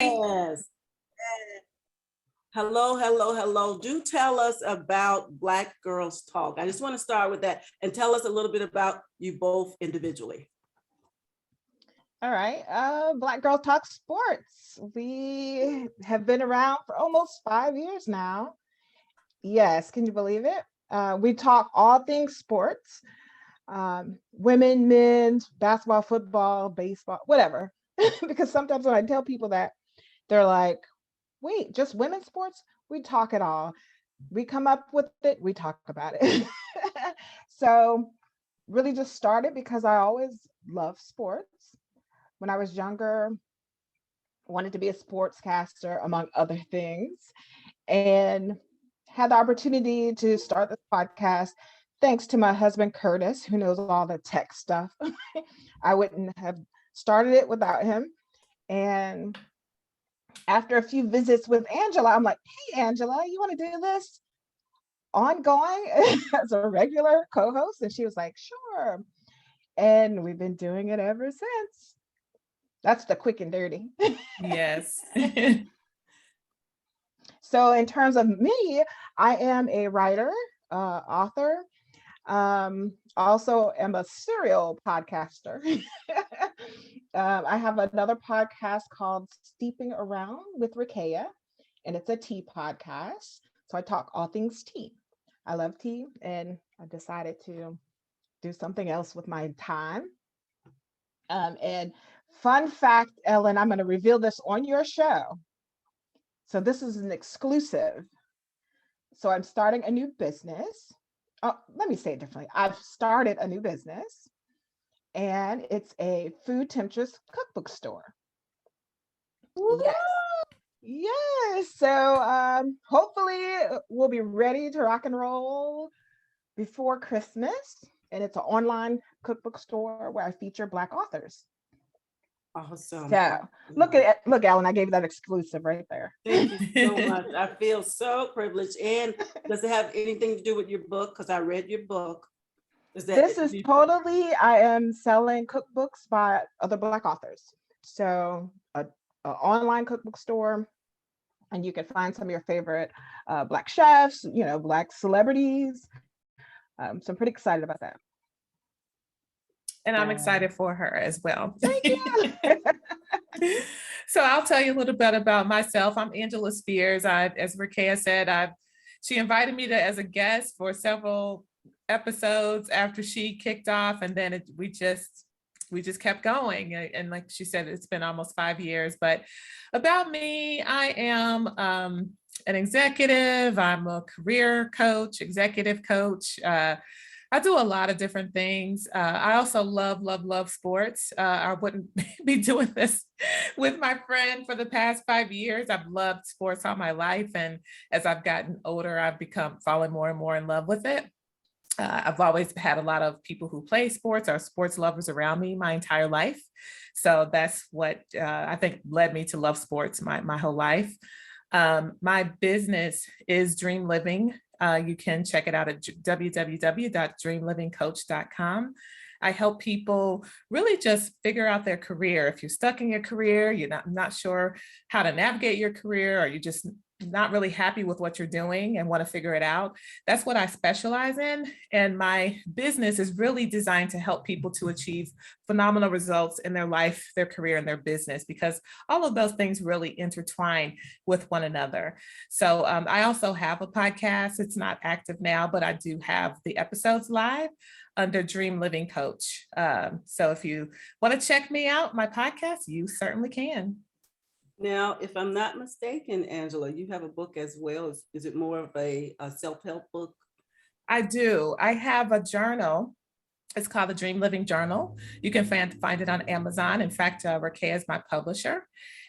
Yes. Hello, hello, hello. Do tell us about Black Girls Talk. I just want to start with that and tell us a little bit about you both individually. All right. Black Girls Talk Sports. We have been around for almost 5 years now. Yes, can you believe it? We talk all things sports, women, men, basketball, football, baseball, whatever. Because sometimes when I tell people that, they're like, wait, just women's sports? We talk it all. We come up with it, we talk about it. So really just started because I always loved sports. When I was younger, wanted to be a sportscaster, among other things, and had the opportunity to start this podcast thanks to my husband, Curtis, who knows all the tech stuff. I wouldn't have started it without him. And after a few visits with Angela, I'm like, hey, Angela, you want to do this ongoing as a regular co-host? And she was like, sure. And we've been doing it ever since. That's the quick and dirty. Yes. So in terms of me, I am a writer, author, also am a serial podcaster. I have another podcast called Steeping Around with Rekaya, and it's a tea podcast. So I talk all things tea. I love tea, and I decided to do something else with my time. And fun fact, Ellen, I'm going to reveal this on your show. So this is an exclusive. So I'm starting a new business. Oh, let me say it differently. I've started a new business, and it's a food temptress cookbook store. Yes. Yes. So hopefully we'll be ready to rock and roll before Christmas. And it's an online cookbook store where I feature Black authors. Awesome. So look, Ellen, I gave you that exclusive right there. Thank you so much. I feel so privileged. And does it have anything to do with your book? Because I read your book. This is totally, I am selling cookbooks by other Black authors. So an online cookbook store, and you can find some of your favorite Black chefs, Black celebrities. So I'm pretty excited about that. And I'm excited for her as well. Thank you. So I'll tell you a little bit about myself. I'm Angela Spears. As Rekaya said, she invited me as a guest for several episodes after she kicked off, and then we just kept going. And like she said, it's been almost 5 years. But about me, I am an executive. I'm a career coach, executive coach. I do a lot of different things. I also love sports. I wouldn't be doing this with my friend for the past 5 years. I've loved sports all my life. And as I've gotten older, I've become falling more and more in love with it. I've always had a lot of people who play sports or sports lovers around me my entire life. So that's what I think led me to love sports my whole life. My business is Dream Living. You can check it out at www.dreamlivingcoach.com. I help people really just figure out their career. If you're stuck in your career, you're not sure how to navigate your career, or you just not really happy with what you're doing and want to figure it out. That's what I specialize in. And my business is really designed to help people to achieve phenomenal results in their life, their career, and their business, because all of those things really intertwine with one another. So I also have a podcast. It's not active now, but I do have the episodes live under Dream Living Coach. So if you want to check me out, my podcast, you certainly can. Now, if I'm not mistaken, Angela, you have a book as well. Is it more of a self-help book? I do. I have a journal. It's called the Dream Living Journal. You can find it on Amazon. In fact, Rekaya is my publisher.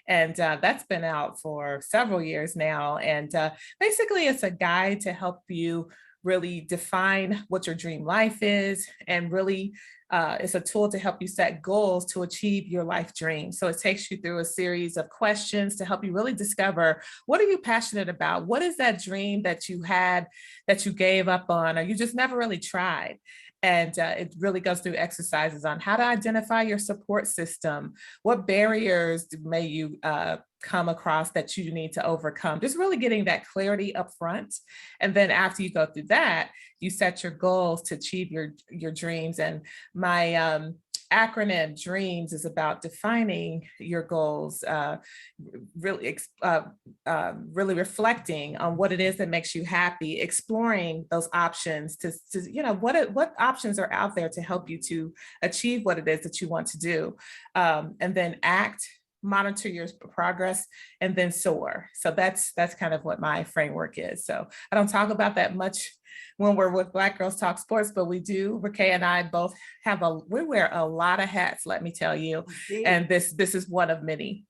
And that's been out for several years now. And basically, it's a guide to help you really define what your dream life is, and really it's a tool to help you set goals to achieve your life dream. So it takes you through a series of questions to help you really discover, what are you passionate about? What is that dream that you had that you gave up on, or you just never really tried? And it really goes through exercises on how to identify your support system. What barriers may you come across that you need to overcome? Just really getting that clarity up front. And then after you go through that, you set your goals to achieve your dreams. And my acronym DREAMS is about defining your goals, really reflecting on what it is that makes you happy, exploring those options to what options are out there to help you to achieve what it is that you want to do, and then act, monitor your progress, and then soar. So that's kind of what my framework is. So I don't talk about that much when we're with Black Girls Talk Sports, but we do. Rekaya and I both we wear a lot of hats, let me tell you. And this is one of many.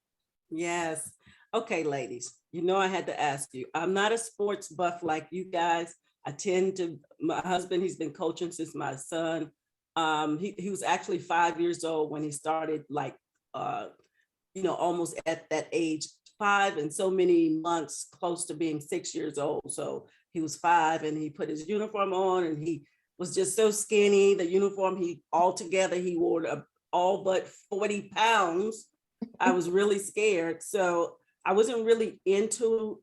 Yes. Okay, ladies, I had to ask you. I'm not a sports buff like you guys. My husband, he's been coaching since my son. He was actually 5 years old when he started, almost at that age, 5 and so many months close to being 6 years old. So he was 5 and he put his uniform on and he was just so skinny. The uniform, he wore all but 40 pounds. I was really scared. So I wasn't really into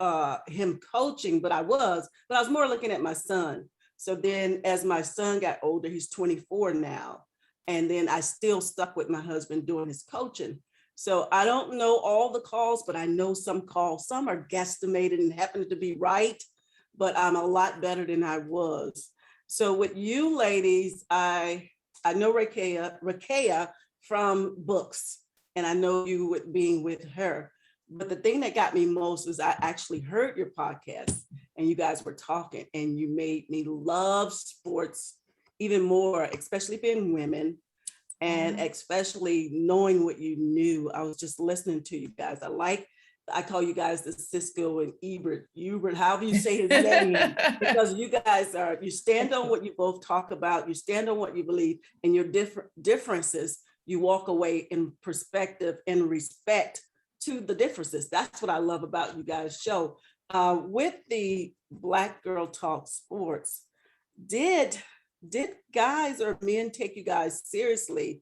him coaching, but I was more looking at my son. So then as my son got older, he's 24 now. And then I still stuck with my husband doing his coaching. So I don't know all the calls, but I know some calls. Some are guesstimated and happen to be right, but I'm a lot better than I was. So with you ladies, I know Rekaya from books, and I know you with being with her. But the thing that got me most is I actually heard your podcast and you guys were talking and you made me love sports even more, especially being women. And especially knowing what you knew. I was just listening to you guys. I call you guys the Cisco and Ebert, however you say his name, because you guys you stand on what you both talk about, you stand on what you believe, and your differences, you walk away in perspective and respect to the differences. That's what I love about you guys' show. With the Black Girl Talk Sports, did guys or men take you guys seriously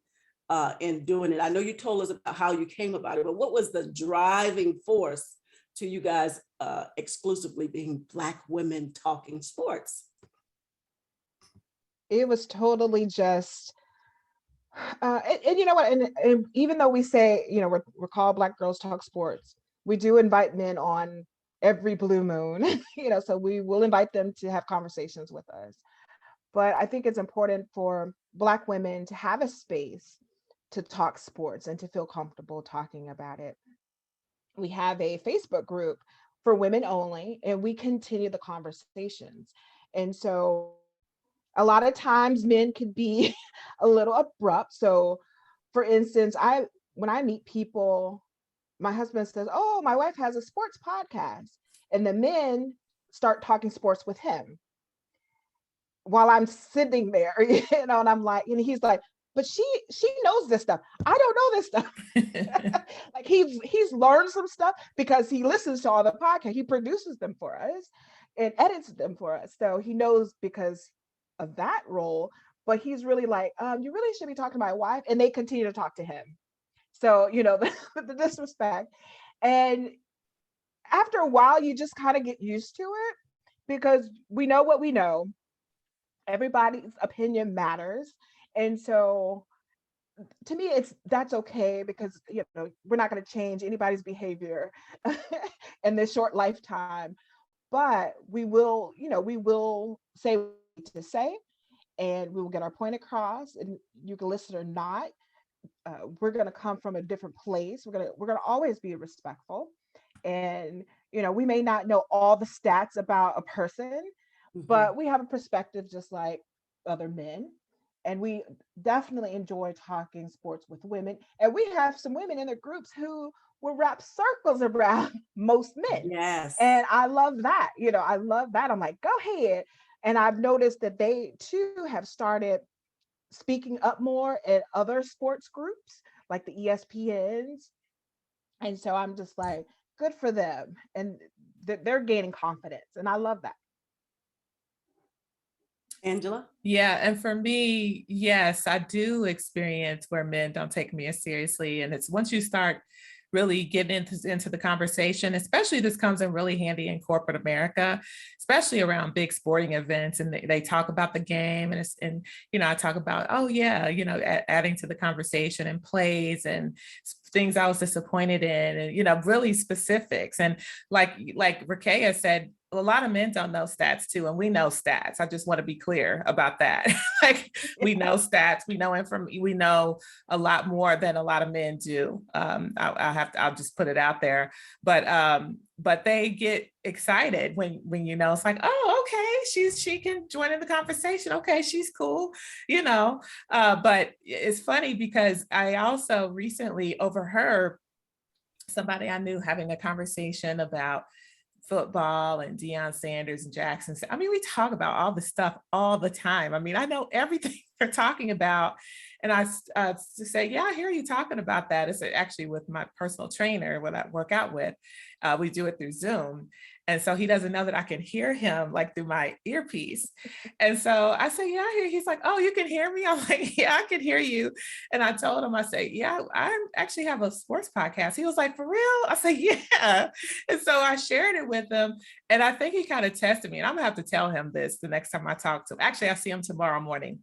in doing it? I know you told us about how you came about it, but what was the driving force to you guys exclusively being Black women talking sports? It was totally just, and you know what, and even though we say, we're called Black Girls Talk Sports, we do invite men on every blue moon, so we will invite them to have conversations with us. But I think it's important for Black women to have a space to talk sports and to feel comfortable talking about it. We have a Facebook group for women only, and we continue the conversations. And so a lot of times men can be a little abrupt. So for instance, when I meet people, my husband says, "Oh, my wife has a sports podcast." And the men start talking sports with him while I'm sitting there, and I'm like, and he's like, "But she knows this stuff. I don't know this stuff." Like he's learned some stuff because he listens to all the podcasts. He produces them for us and edits them for us. So he knows because of that role. But he's really like, "You really should be talking to my wife." And they continue to talk to him. So, the disrespect. And after a while, you just kind of get used to it because we know what we know. Everybody's opinion matters. And so to me, that's okay because we're not going to change anybody's behavior in this short lifetime. But we will say what we need to say, and we will get our point across, and you can listen or not. We're going to come from a different place. We're going to always be respectful, and we may not know all the stats about a person, but we have a perspective just like other men. And we definitely enjoy talking sports with women. And we have some women in the groups who will wrap circles around most men. Yes. And I love that. I love that. I'm like, go ahead. And I've noticed that they too have started speaking up more at other sports groups like the ESPNs. And so I'm just like, good for them. And they're gaining confidence. And I love that. Angela? Yeah, and for me, yes, I do experience where men don't take me as seriously. And it's once you start really getting into the conversation, especially this comes in really handy in corporate America, especially around big sporting events. And they talk about the game and I talk about, oh yeah, adding to the conversation and plays and things I was disappointed in and, really specifics. And like Rekaya said, a lot of men don't know stats too, and we know stats. I just want to be clear about that. Like we know stats, we know a lot more than a lot of men do. I'll just put it out there. But they get excited when it's like, oh, okay, she can join in the conversation. Okay, she's cool, But it's funny because I also recently overheard somebody I knew having a conversation about football and Deion Sanders and Jackson. I mean, we talk about all this stuff all the time. I mean, I know everything they're talking about. And I say, yeah, I hear you talking about that. It's actually with my personal trainer, what I work out with. We do it through Zoom. And so he doesn't know that I can hear him like through my earpiece. And so I say, yeah, I hear. He's like, oh, you can hear me? I'm like, yeah, I can hear you. And I told him, I say, yeah, I actually have a sports podcast. He was like, for real? I say, yeah. And so I shared it with him. And I think he kind of tested me. And I'm gonna have to tell him this the next time I talk to him. Actually, I see him tomorrow morning.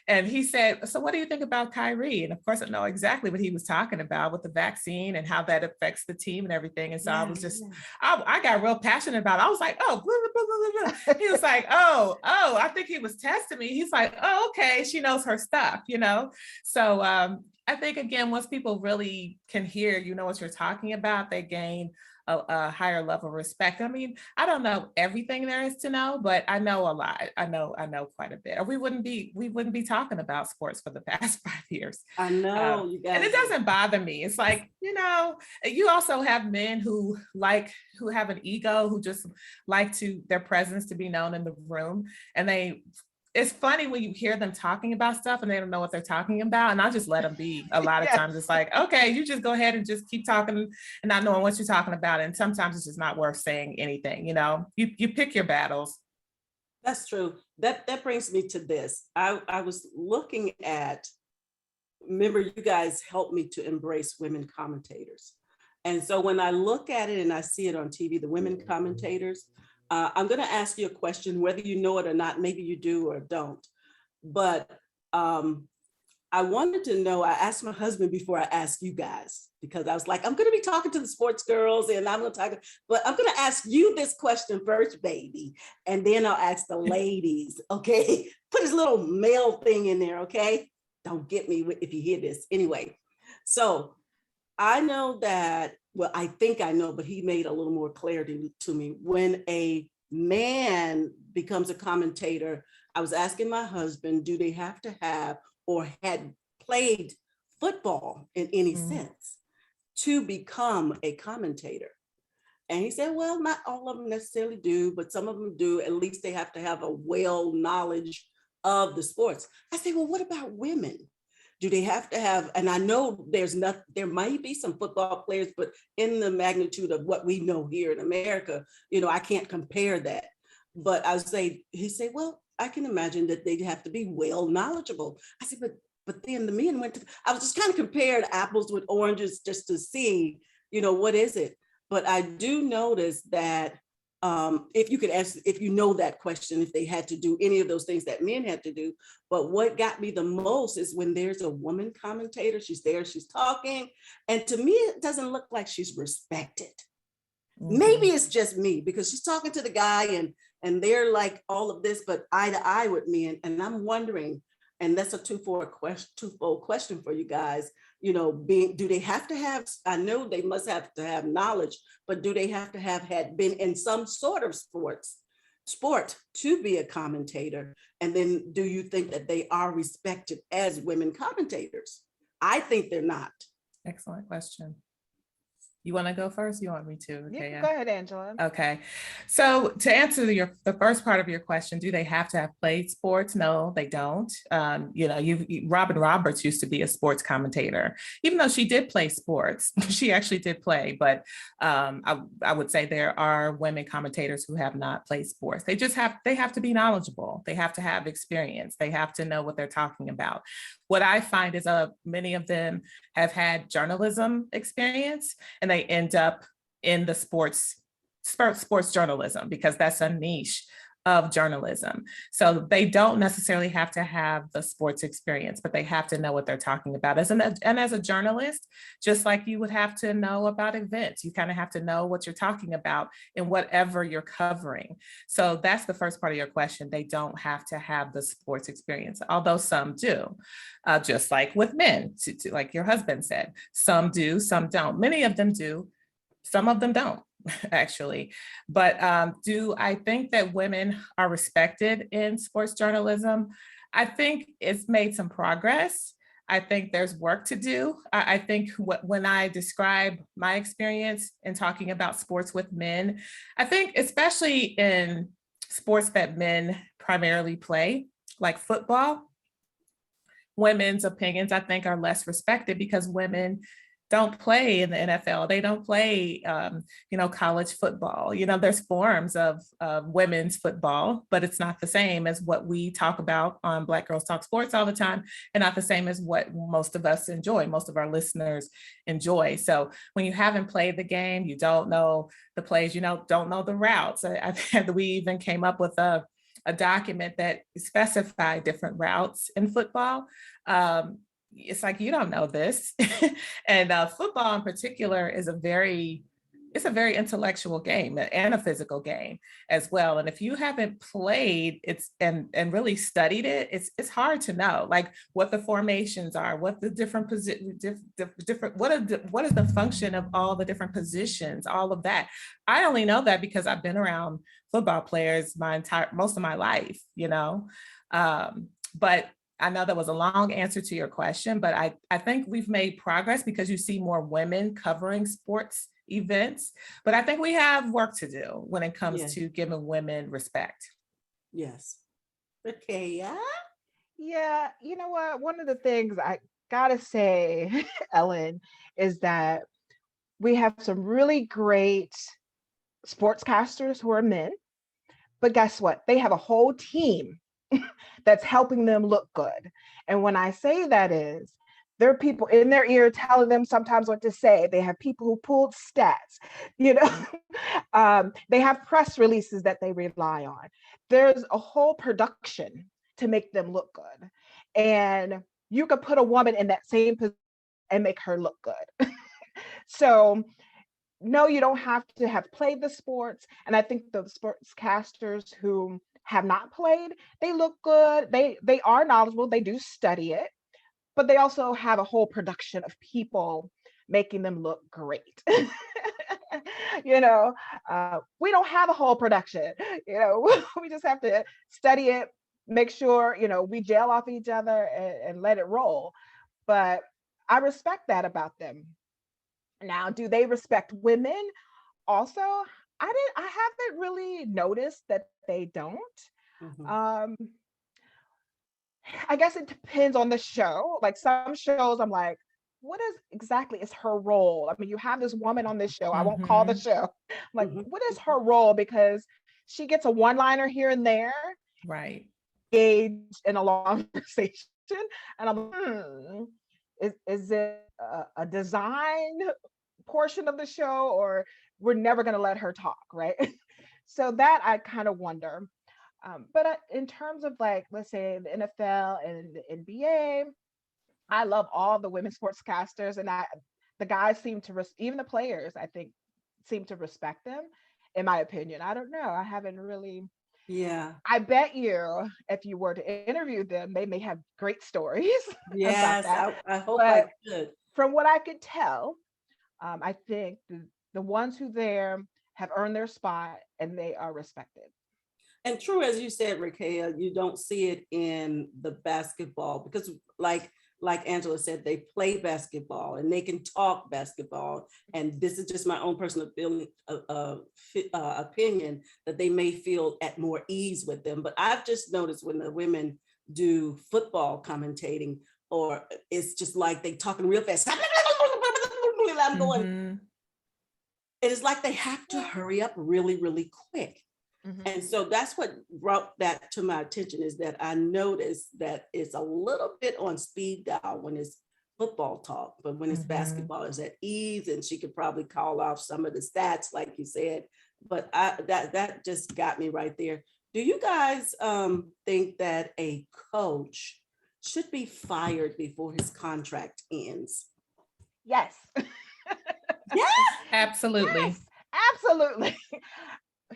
And he said, so what do you think about Kyrie? And of course, I know exactly what he was talking about with the vaccine and how that affects the team and everything. And so I was just, I got real passionate about it. I was like, oh, blah, blah, blah, blah, blah. He was like, oh, I think he was testing me. He's like, oh, okay, she knows her stuff, So I think, again, once people really can hear, what you're talking about, they gain a higher level of respect. I mean, I don't know everything there is to know, but I know a lot. I know quite a bit. Or we wouldn't be talking about sports for the past 5 years. I know, you guys. And it doesn't bother me. It's like, you also have men who have an ego, who just like their presence to be known in the room. And it's funny when you hear them talking about stuff and they don't know what they're talking about. And I just let them be. A lot of times it's like, okay, you just go ahead and just keep talking and not knowing what you're talking about. And sometimes it's just not worth saying anything, you pick your battles. That's true. That brings me to this. I was looking at, remember you guys helped me to embrace women commentators. And so when I look at it and I see it on TV, the women commentators, I'm going to ask you a question, whether you know it or not. Maybe you do or don't. But I wanted to know, I asked my husband before I asked you guys, because I was like, I'm going to be talking to the sports girls and I'm going to talk, but I'm going to ask you this question first, baby. And then I'll ask the ladies, okay? Put his little male thing in there, okay? Don't get me if you hear this. Anyway, so I know that, well, I think I know, but he made a little more clarity to me. When a man becomes a commentator, I was asking my husband, do they have to have or had played football in any sense to become a commentator? And he said, well, not all of them necessarily do, but some of them do. At least they have to have a well knowledge of the sports. I say, well, what about women? Do they have to have, and I know there might be some football players, but in the magnitude of what we know here in America, I can't compare that. But he said, well, I can imagine that they'd have to be well knowledgeable. I said, but then the men I was just kind of comparing apples with oranges just to see, what is it? But I do notice that if you could ask, if you know that question, if they had to do any of those things that men had to do. But what got me the most is when there's a woman commentator, she's there, she's talking. And to me, it doesn't look like she's respected. Maybe it's just me because she's talking to the guy and they're like all of this, but eye to eye with me. And I'm wondering, and that's a twofold question for you guys, do they have to have, I know they must have to have knowledge, but do they have to have had been in some sort of sport to be a commentator? And then do you think that they are respected as women commentators? I think they're not. Excellent question. You want to go first? You want me to? You Okay. can go ahead, Angela. Okay. So to answer the first part of your question, do they have to have played sports? No, they don't. Robin Roberts used to be a sports commentator, even though she did play sports. She actually did play, but I would say there are women commentators who have not played sports. They have to be knowledgeable. They have to have experience. They have to know what they're talking about. What I find is many of them have had journalism experience, and they end up in the sports journalism because that's a niche of journalism. So they don't necessarily have to have the sports experience, but they have to know what they're talking about. And as a journalist, just like you would have to know about events, you kind of have to know what you're talking about in whatever you're covering. So that's the first part of your question. They don't have to have the sports experience, although some do. Just like with men, like your husband said, some do, some don't. Many of them do, some of them don't. Actually. But do I think that women are respected in sports journalism? I think it's made some progress. I think there's work to do. I think when I describe my experience in talking about sports with men, I think especially in sports that men primarily play, like football, women's opinions, I think, are less respected because women don't play in the NFL. They don't play, college football. There's forms of women's football, but it's not the same as what we talk about on Black Girls Talk Sports all the time, and not the same as what most of us enjoy, most of our listeners enjoy. So when you haven't played the game, you don't know the plays, don't know the routes. We even came up with a document that specified different routes in football. It's like, you don't know this. And football in particular is a very intellectual game and a physical game as well. And if you haven't played and really studied it, it's hard to know like what the formations are, what the different what is the function of all the different positions, all of that. I only know that because I've been around football players most of my life, but I know that was a long answer to your question, but I think we've made progress because you see more women covering sports events, but I think we have work to do when it comes to giving women respect. Yes. Rekaya? Yeah, you know what? One of the things I gotta say, Ellen, is that we have some really great sportscasters who are men, but guess what? They have a whole team that's helping them look good. And when I say that is, there are people in their ear telling them sometimes what to say. They have people who pulled stats, they have press releases that they rely on. There's a whole production to make them look good. And you could put a woman in that same position and make her look good. So no, you don't have to have played the sports. And I think the sportscasters who have not played, they look good. They are knowledgeable. They do study it, but they also have a whole production of people making them look great. We don't have a whole production. We just have to study it, make sure, we gel off each other and let it roll. But I respect that about them. Now, do they respect women? Also, I haven't really noticed that they don't. Mm-hmm. I guess it depends on the show. Like some shows, I'm like, what exactly is her role? I mean, you have this woman on this show. I won't call the show. I'm like, what is her role? Because she gets a one-liner here and there. Right. Engaged in a long conversation. And I'm like, is it a design portion of the show, or we're never going to let her talk, right? So that I kind of wonder. But in terms of like, let's say the NFL and the NBA, I love all the women sportscasters, and the guys seem to, even the players, I think, seem to respect them. In my opinion, I don't know. I haven't really. Yeah. I bet you, if you were to interview them, they may have great stories. Yes, about that. I hope I could. From what I could tell, I think the ones who there have earned their spot and they are respected. And true, as you said, Rekaya, you don't see it in the basketball because like like Angela said, they play basketball and they can talk basketball. And this is just my own personal feeling, opinion, that they may feel at more ease with them. But I've just noticed when the women do football commentating, or it's just like they talking real fast. I'm going, Mhm. it is like they have to hurry up really, really quick. Mhm. And so that's what brought that to my attention, is that I noticed that it's a little bit on speed dial when it's football talk, but when it's Mhm. basketball, it's at ease, and she could probably call off some of the stats, like you said. But that just got me right there. Do you guys think that a coach should be fired before his contract ends? Yes. Yeah. Absolutely. Yes, absolutely.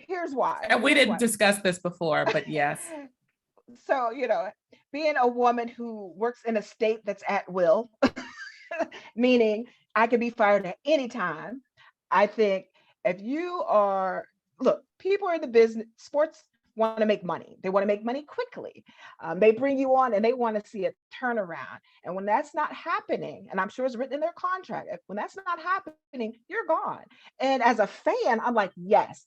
Here's why. And we Here's didn't why. discuss this before, but yes. So, being a woman who works in a state that's at will, meaning I could be fired at any time. I think if you are, look, people are in the business, sports want to make money. They want to make money quickly. They bring you on and they want to see a turnaround. And when that's not happening, and I'm sure it's written in their contract, when that's not happening, you're gone. And as a fan, I'm like, yes,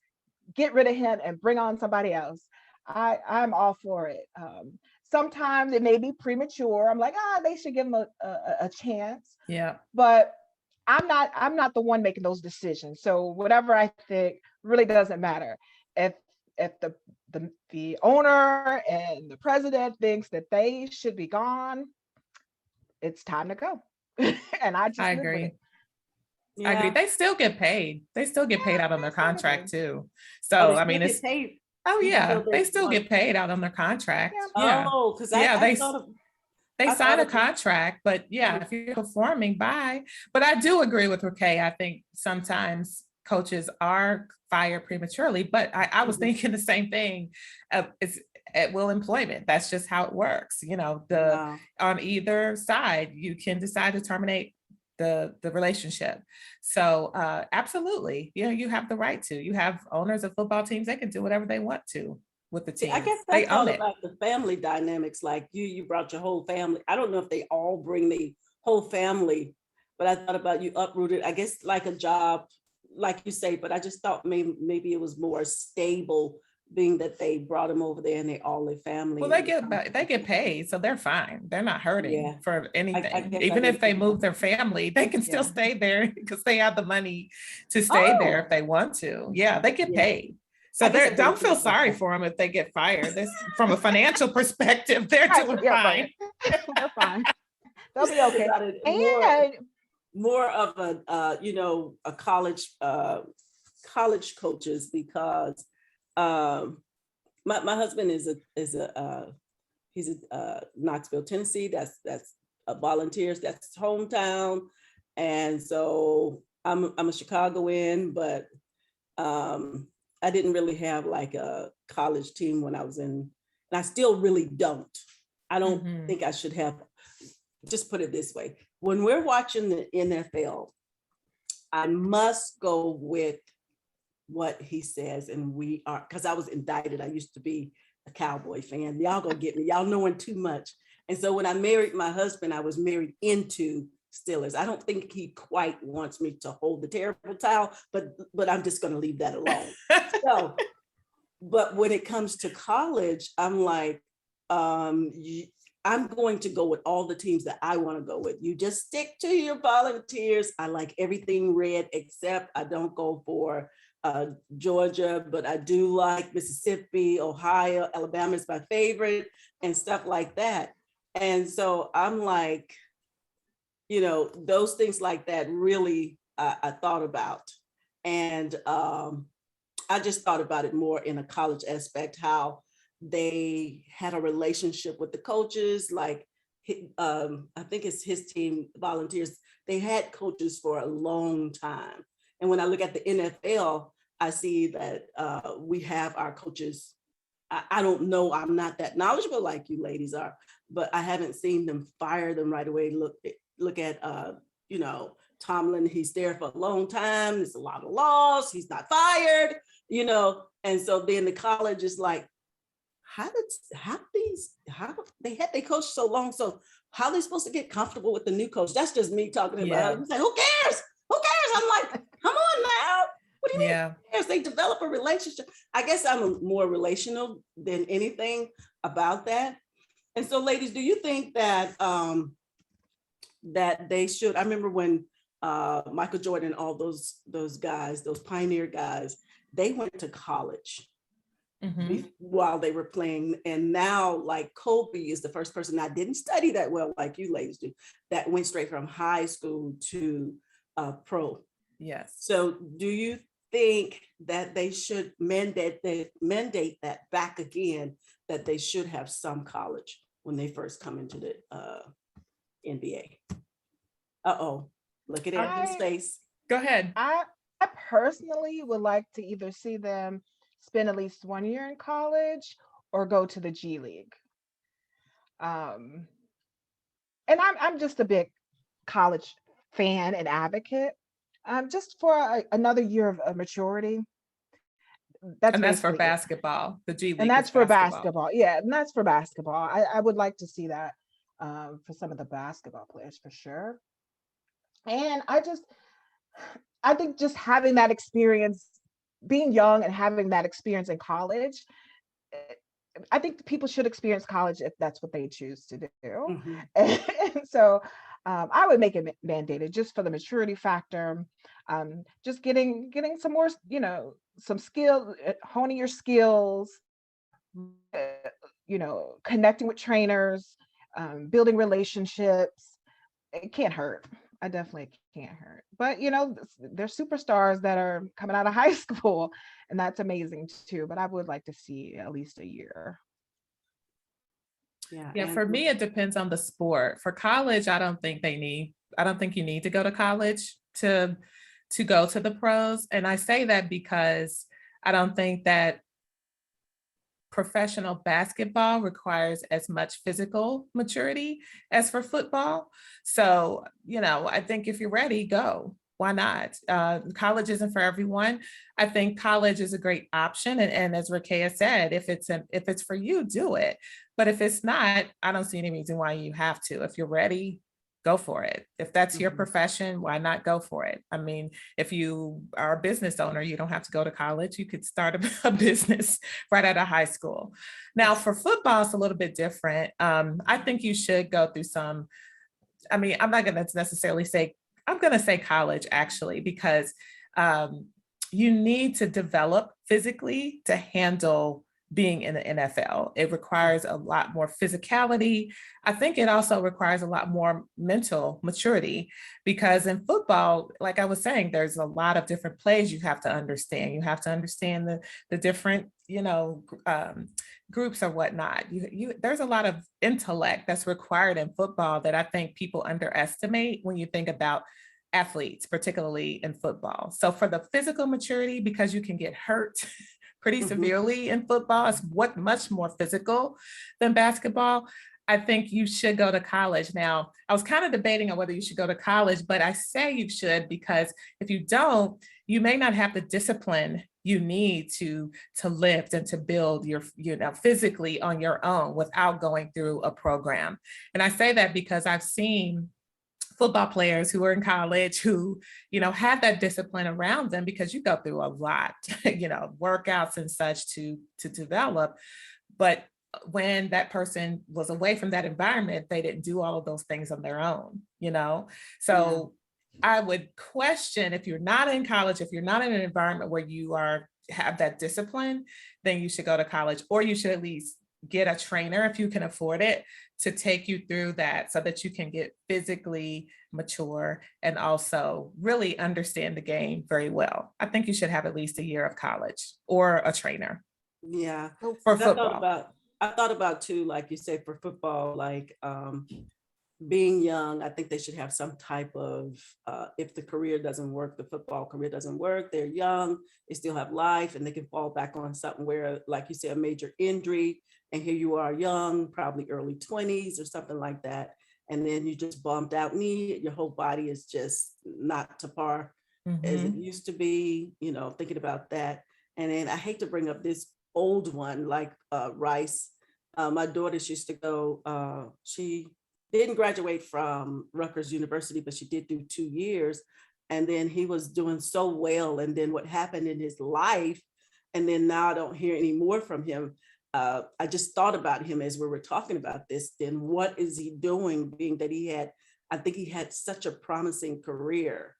get rid of him and bring on somebody else. I'm all for it. Sometimes it may be premature. I'm like, they should give him a chance. Yeah. But I'm not the one making those decisions. So whatever I think really doesn't matter. If the owner and the president thinks that they should be gone, it's time to go. And I just I live with agree. it. I agree. Yeah. They still get paid. They still get paid out on their they still get contract paid. too. Oh, So they I still mean, get it's paid, oh even yeah, though they they still get paid out on their contract. Yeah. Yeah, Oh, because yeah. I thought of They I sign thought a of it. contract, but yeah, if you're performing, bye. But I do agree with Rekaya. I think sometimes coaches are fired prematurely, but I was Mhm. thinking the same thing. It's at will employment. That's just how it works. Wow. On either side, you can decide to terminate the relationship. So absolutely, you have the right to. You have owners of football teams, they can do whatever they want to with the See, I teams. guess I They own thought it. about the family dynamics, like you brought your whole family. I don't know if they all bring the whole family, but I thought about you uprooted, I guess like a job, like you say, but I just thought maybe it was more stable, being that they brought them over there and they all their family. Well, they get paid, so they're fine. They're not hurting Yeah, for I anything. guess I Even if didn't they think about move their family, they can still Yeah. stay there because they have the money to stay there if Oh, they want to. Yeah, they get yeah. paid. So I guess I don't didn't feel think about sorry that. for them if they get fired. This from a financial perspective, they're Right. doing Yeah, fine. right. They're fine. They'll Just be think okay. about it And more of a college coaches, because um my husband is a he's a Knoxville, Tennessee. That's a volunteers. That's his hometown, and so I'm a Chicagoan, but I didn't really have like a college team when I was in, and I still really don't. I don't Mhm. think I should have. Just put it this way: when we're watching the NFL, I must go with what he says, and we are, because I was indicted. I used to be a Cowboy fan. Y'all gonna get me. Y'all knowing too much. And so when I married my husband, I was married into Steelers. I don't think he quite wants me to hold the terrible towel, but I'm just gonna leave that alone. So, but when it comes to college, I'm like, I'm going to go with all the teams that I want to go with. You just stick to your volunteers. I like everything red, except I don't go for Georgia, but I do like Mississippi, Ohio, Alabama is my favorite, and stuff like that. And so I'm like, those things like that really I thought about. And I just thought about it more in a college aspect, how they had a relationship with the coaches. Like, I think it's his team volunteers. They had coaches for a long time. And when I look at the NFL, I see that we have our coaches. I don't know, I'm not that knowledgeable like you ladies are, but I haven't seen them fire them right away. Look at Tomlin, he's there for a long time. There's a lot of laws. He's not fired, and so then the college is like, how they had their coach so long. So how are they supposed to get comfortable with the new coach? That's just me talking about it. Yeah. You say, who cares? Who cares? I'm like, come on now. What do you mean? Yeah. Who cares? They develop a relationship. I guess I'm more relational than anything about that. And so, ladies, do you think that that they should? I remember when Michael Jordan, all those guys, those pioneer guys, they went to college while they were playing. And now, like Kobe is the first person I didn't study that well, like you ladies do, that went straight from high school to pro. Yes. So do you think that they should mandate that back again, that they should have some college when they first come into the NBA? Look at Anthony's face. Go ahead. I personally would like to either see them spend at least 1 year in college or go to the G League. And I'm just a big college fan and advocate. Just for another year of maturity. And that's for basketball. The G League. And that's for basketball. Yeah, and that's for basketball. I would like to see that for some of the basketball players for sure. And I think just having that experience, being young and having that experience in college, I think people should experience college if that's what they choose to do. Mm-hmm. And so I would make it mandated just for the maturity factor, just getting some more, some skill, honing your skills, connecting with trainers, building relationships. It can't hurt. I definitely can't hurt. But there's superstars that are coming out of high school, and that's amazing too. But I would like to see at least a year. Yeah, for me, it depends on the sport. For college, I don't think you need to go to college to go to the pros. And I say that because I don't think that professional basketball requires as much physical maturity as for football. So, I think if you're ready, go. Why not? College isn't for everyone. I think college is a great option. And as Rekaya said, if it's for you, do it. But if it's not, I don't see any reason why you have to. If you're ready, go for it. If that's your profession, why not go for it? I mean, if you are a business owner, you don't have to go to college. You could start a business right out of high school. Now, for football, it's a little bit different. I think you should go through some, I'm not going to necessarily say, I'm going to say college actually, because you need to develop physically to handle being in the NFL. It requires a lot more physicality. I think it also requires a lot more mental maturity, because in football, like I was saying, there's a lot of different plays you have to understand. You have to understand the different, groups or whatnot. There's a lot of intellect that's required in football that I think people underestimate when you think about athletes, particularly in football. So for the physical maturity, because you can get hurt pretty severely in football, it's much more physical than basketball. I think you should go to college. Now, I was kind of debating on whether you should go to college, but I say you should, because if you don't, you may not have the discipline you need to lift and to build your, physically on your own without going through a program. And I say that because I've seen football players who are in college who, have that discipline around them, because you go through a lot, workouts and such to develop. But when that person was away from that environment, they didn't do all of those things on their own, So I would question, if you're not in college, if you're not in an environment where you have that discipline, then you should go to college, or you should at least get a trainer if you can afford it to take you through that, so that you can get physically mature and also really understand the game very well. I think you should have at least a year of college or a trainer. Yeah. For football. I thought about too, like you say, for football, like being young, I think they should have some type of, if the career doesn't work, the football career doesn't work, they're young, they still have life, and they can fall back on something where, like you say, a major injury, and here you are young, probably early 20s or something like that. And then you just bumped out knee, your whole body is just not to par as it used to be, thinking about that. And then I hate to bring up this old one, like Rice. My daughter used to go, she didn't graduate from Rutgers University, but she did do 2 years. And then he was doing so well. And then what happened in his life, and then now I don't hear any more from him. I just thought about him as we were talking about this. Then what is he doing, being that I think he had such a promising career,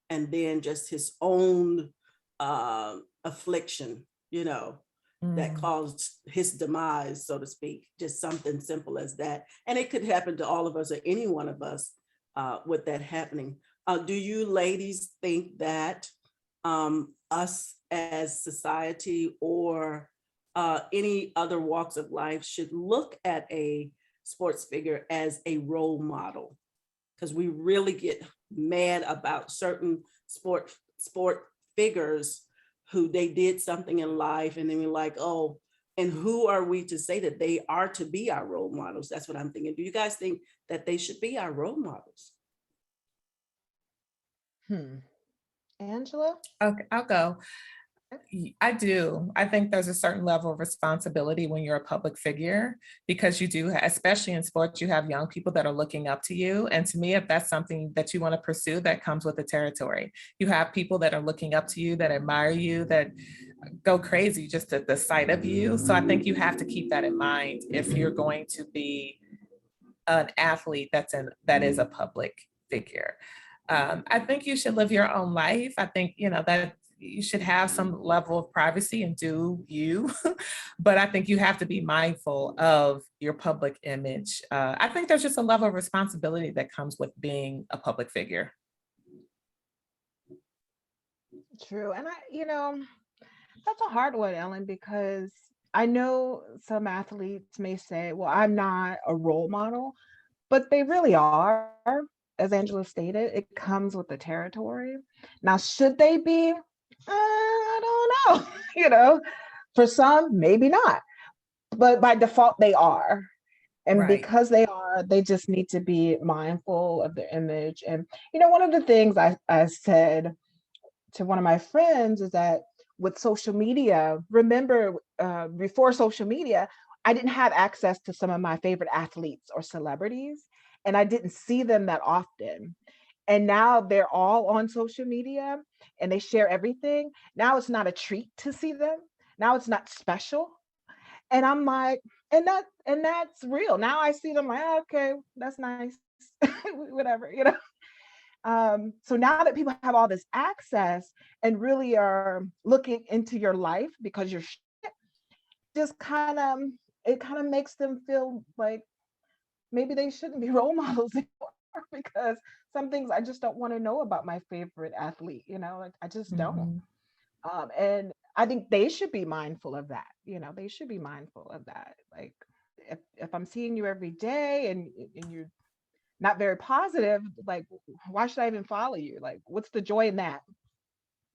and then just his own affliction, that caused his demise, so to speak, just something simple as that. And it could happen to all of us or any one of us with that happening. Do you ladies think that us as society or any other walks of life should look at a sports figure as a role model? Because we really get mad about certain sport figures who they did something in life, and then we're like, oh, and who are we to say that they are to be our role models? That's what I'm thinking. Do you guys think that they should be our role models? Angela? Okay, I'll go. I do. I think there's a certain level of responsibility when you're a public figure, because you do, especially in sports, you have young people that are looking up to you. And to me, if that's something that you want to pursue, that comes with the territory. You have people that are looking up to you, that admire you, that go crazy just at the sight of you. So I think you have to keep that in mind if you're going to be an athlete that is a public figure. I think you should live your own life. I think, that you should have some level of privacy and do you, but I think you have to be mindful of your public image. I think there's just a level of responsibility that comes with being a public figure. True. And that's a hard one, Ellen, because I know some athletes may say, well, I'm not a role model, but they really are. As Angela stated, it comes with the territory. Now, should they be? I don't know. For some, maybe not, but by default, they are. And Right. because they are, they just need to be mindful of their image. And, one of the things I said to one of my friends is that with social media, remember, before social media, I didn't have access to some of my favorite athletes or celebrities, and I didn't see them that often. And now they're all on social media and they share everything. Now it's not a treat to see them. Now it's not special. And I'm like, and that's real. Now I see them like, oh, okay, that's nice. Whatever. So now that people have all this access and really are looking into your life because you're just it kind of makes them feel like maybe they shouldn't be role models anymore, because some things I just don't want to know about my favorite athlete, I just don't. And I think they should be mindful of that. They should be mindful of that. Like, if I'm seeing you every day and you're not very positive, like, why should I even follow you? Like, what's the joy in that?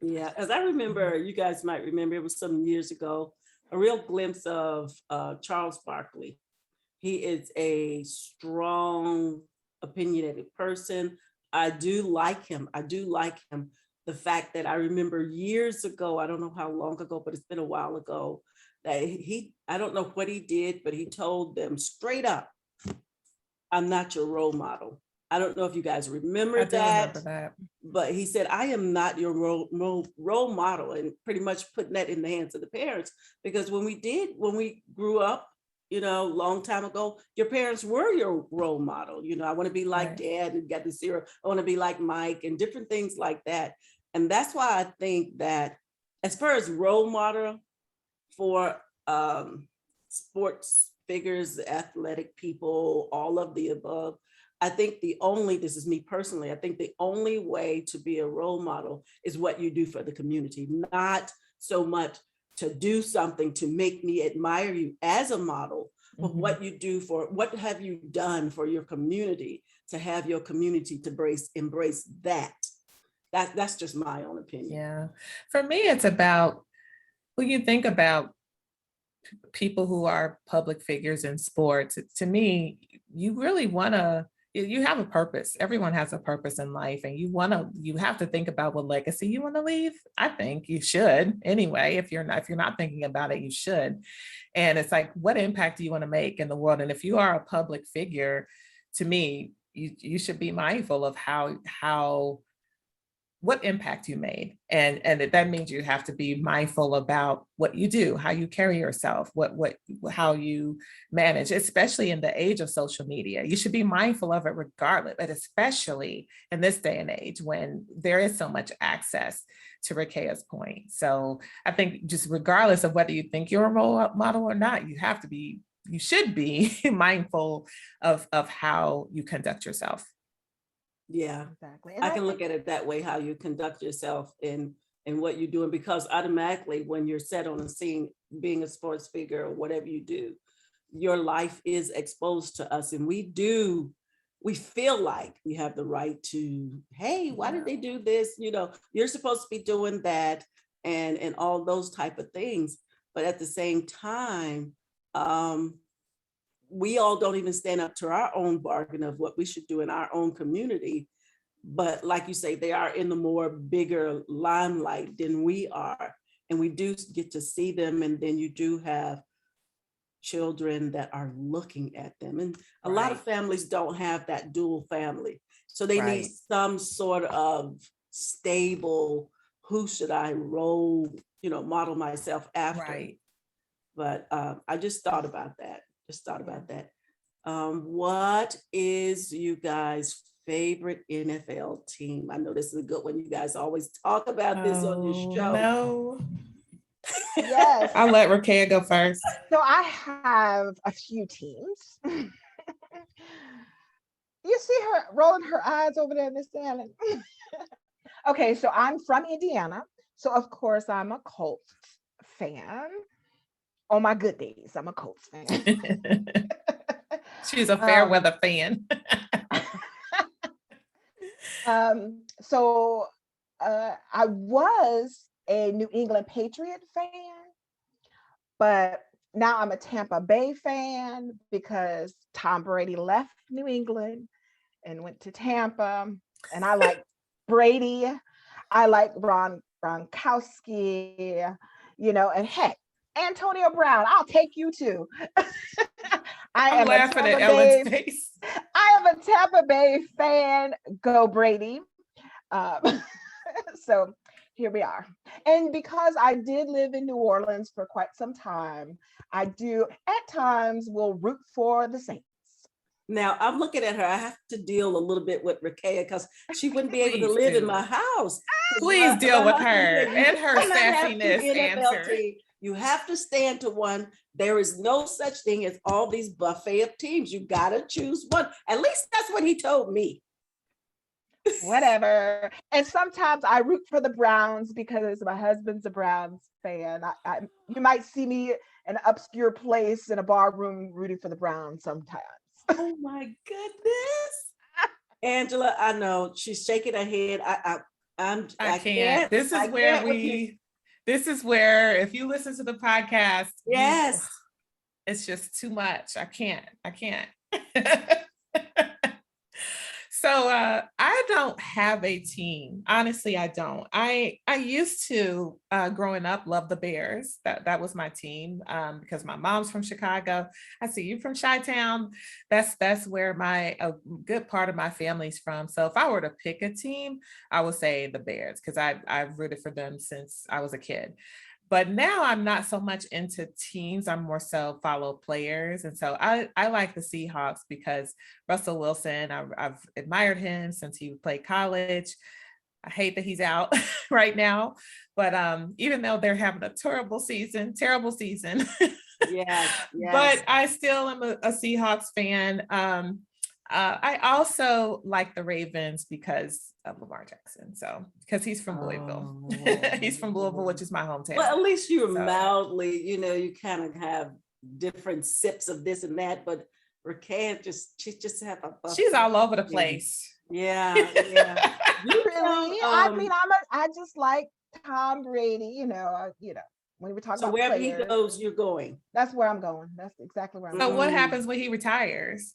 Yeah, as I remember, you guys might remember, it was some years ago, a real glimpse of Charles Barkley. He is a strong, opinionated person. I do like him. The fact that I remember years ago, I don't know how long ago, but it's been a while ago, that I don't know what he did, but he told them straight up, I'm not your role model. I don't know if you guys remember that, but he said, I am not your role model, and pretty much putting that in the hands of the parents. Because when we grew up, long time ago, your parents were your role model. I want to be like Dad and got this zero. I want to be like Mike and different things like that. And that's why I think that as far as role model for sports figures, athletic people, all of the above, I think this is me personally, I think the only way to be a role model is what you do for the community, not so much to do something to make me admire you as a model, but what have you done for your community to have your community to embrace that. That's just my own opinion. Yeah. For me, it's about, when you think about people who are public figures in sports, to me, you really you have a purpose. Everyone has a purpose in life, and you have to think about what legacy you want to leave. I think you should anyway. If you're not thinking about it, you should. And it's like, what impact do you want to make in the world? And if you are a public figure, to me, you should be mindful of what impact you made. And that means you have to be mindful about what you do, how you carry yourself, how you manage, especially in the age of social media. You should be mindful of it regardless, but especially in this day and age when there is so much access, to Rekaya's point. So I think just regardless of whether you think you're a role model or not, you should be mindful of how you conduct yourself. Yeah, Exactly. I can look at it that way, how you conduct yourself and what you're doing, because automatically when you're set on a scene, being a sports figure or whatever you do, your life is exposed to us, and we feel like we have the right to, hey, why did they do this? You're supposed to be doing that, and all those type of things. But at the same time, we all don't even stand up to our own bargain of what we should do in our own community. But like you say, they are in the more bigger limelight than we are. And we do get to see them. And then you do have children that are looking at them. And a lot of families don't have that dual family. So they need some sort of stable, who should I model myself after. Right. But I just thought about that. What is you guys' favorite NFL team? I know this is a good one. You guys always talk about this on your show. No. Yes. I'll let Rekaya go first. So I have a few teams. You see her rolling her eyes over there, Miss Allen. Okay, so I'm from Indiana. So of course I'm a Colts fan. On my good days, I'm a Colts fan. She's a fair weather fan. So I was a New England Patriot fan, but now I'm a Tampa Bay fan because Tom Brady left New England and went to Tampa, and I like Brady. I like Gronkowski, and heck, Antonio Brown, I'll take you too. I'm laughing at Ellen's face. I am a Tampa Bay fan. Go Brady. So here we are. And because I did live in New Orleans for quite some time, I do at times will root for the Saints. Now I'm looking at her. I have to deal a little bit with Rekaya because she wouldn't be able to live in my house. Please deal with her and her sassiness answer. You have to stand to one. There is no such thing as all these buffet of teams. You got to choose one. At least that's what he told me. Whatever. And sometimes I root for the Browns because my husband's a Browns fan. You might see me in an obscure place in a bar room rooting for the Browns sometimes. Oh my goodness. Angela, I know she's shaking her head. I can't. This is where if you listen to the podcast, yes, it's just too much. I can't. So I don't have a team. Honestly, I don't. I used to, growing up, love the Bears. That was my team because my mom's from Chicago. I see you from Chi-Town. That's where a good part of my family's from. So if I were to pick a team, I would say the Bears because I've rooted for them since I was a kid. But now I'm not so much into teams. I'm more so follow players. And so I like the Seahawks because Russell Wilson, I've admired him since he played college. I hate that he's out right now. But even though they're having a terrible season. Yes. But I still am a Seahawks fan. I also like the Ravens because of Lamar Jackson. So because he's from Louisville. He's from Louisville, which is my hometown. Well, at least you're mildly, you kind of have different sips of this and that, but Rekaya she just have a she's all over the place. Yeah. You really? I just like Tom Brady, when we're talking about wherever players, he goes, you're going. That's where I'm going. That's exactly where I'm going. So what happens when he retires?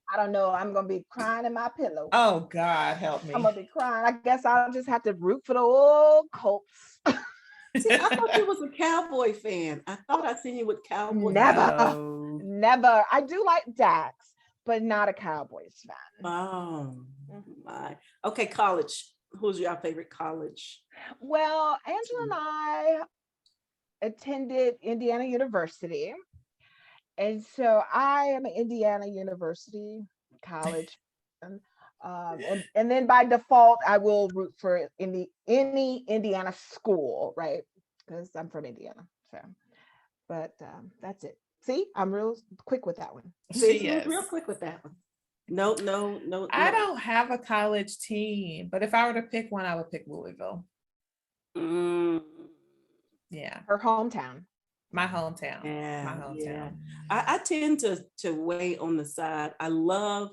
I don't know. I'm going to be crying in my pillow. Oh, God, help me. I'm going to be crying. I guess I'll just have to root for the old Colts. See, I thought you was a Cowboy fan. I thought I seen you with Cowboy. Never. I do like Dax, but not a Cowboys fan. Oh my. Okay, college. Who's your favorite college? Well, Angela and I attended Indiana University. And so I am an Indiana University college. And then by default, I will root for any Indiana school, right? Because I'm from Indiana. So, but that's it. See, I'm real quick with that one. See, She you was real is. quick with that one. No, no, no, I no. don't have a college team, but if I were to pick one, I would pick Louisville. Mm, Yeah, Her hometown. my hometown. My yeah, yeah. hometown. I tend to weigh on the side. I like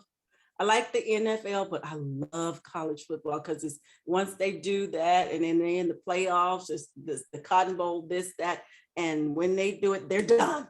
the NFL, but I love college football because it's once they do that and then they're in the playoffs, it's the Cotton Bowl, this, that. And when they do it, they're done.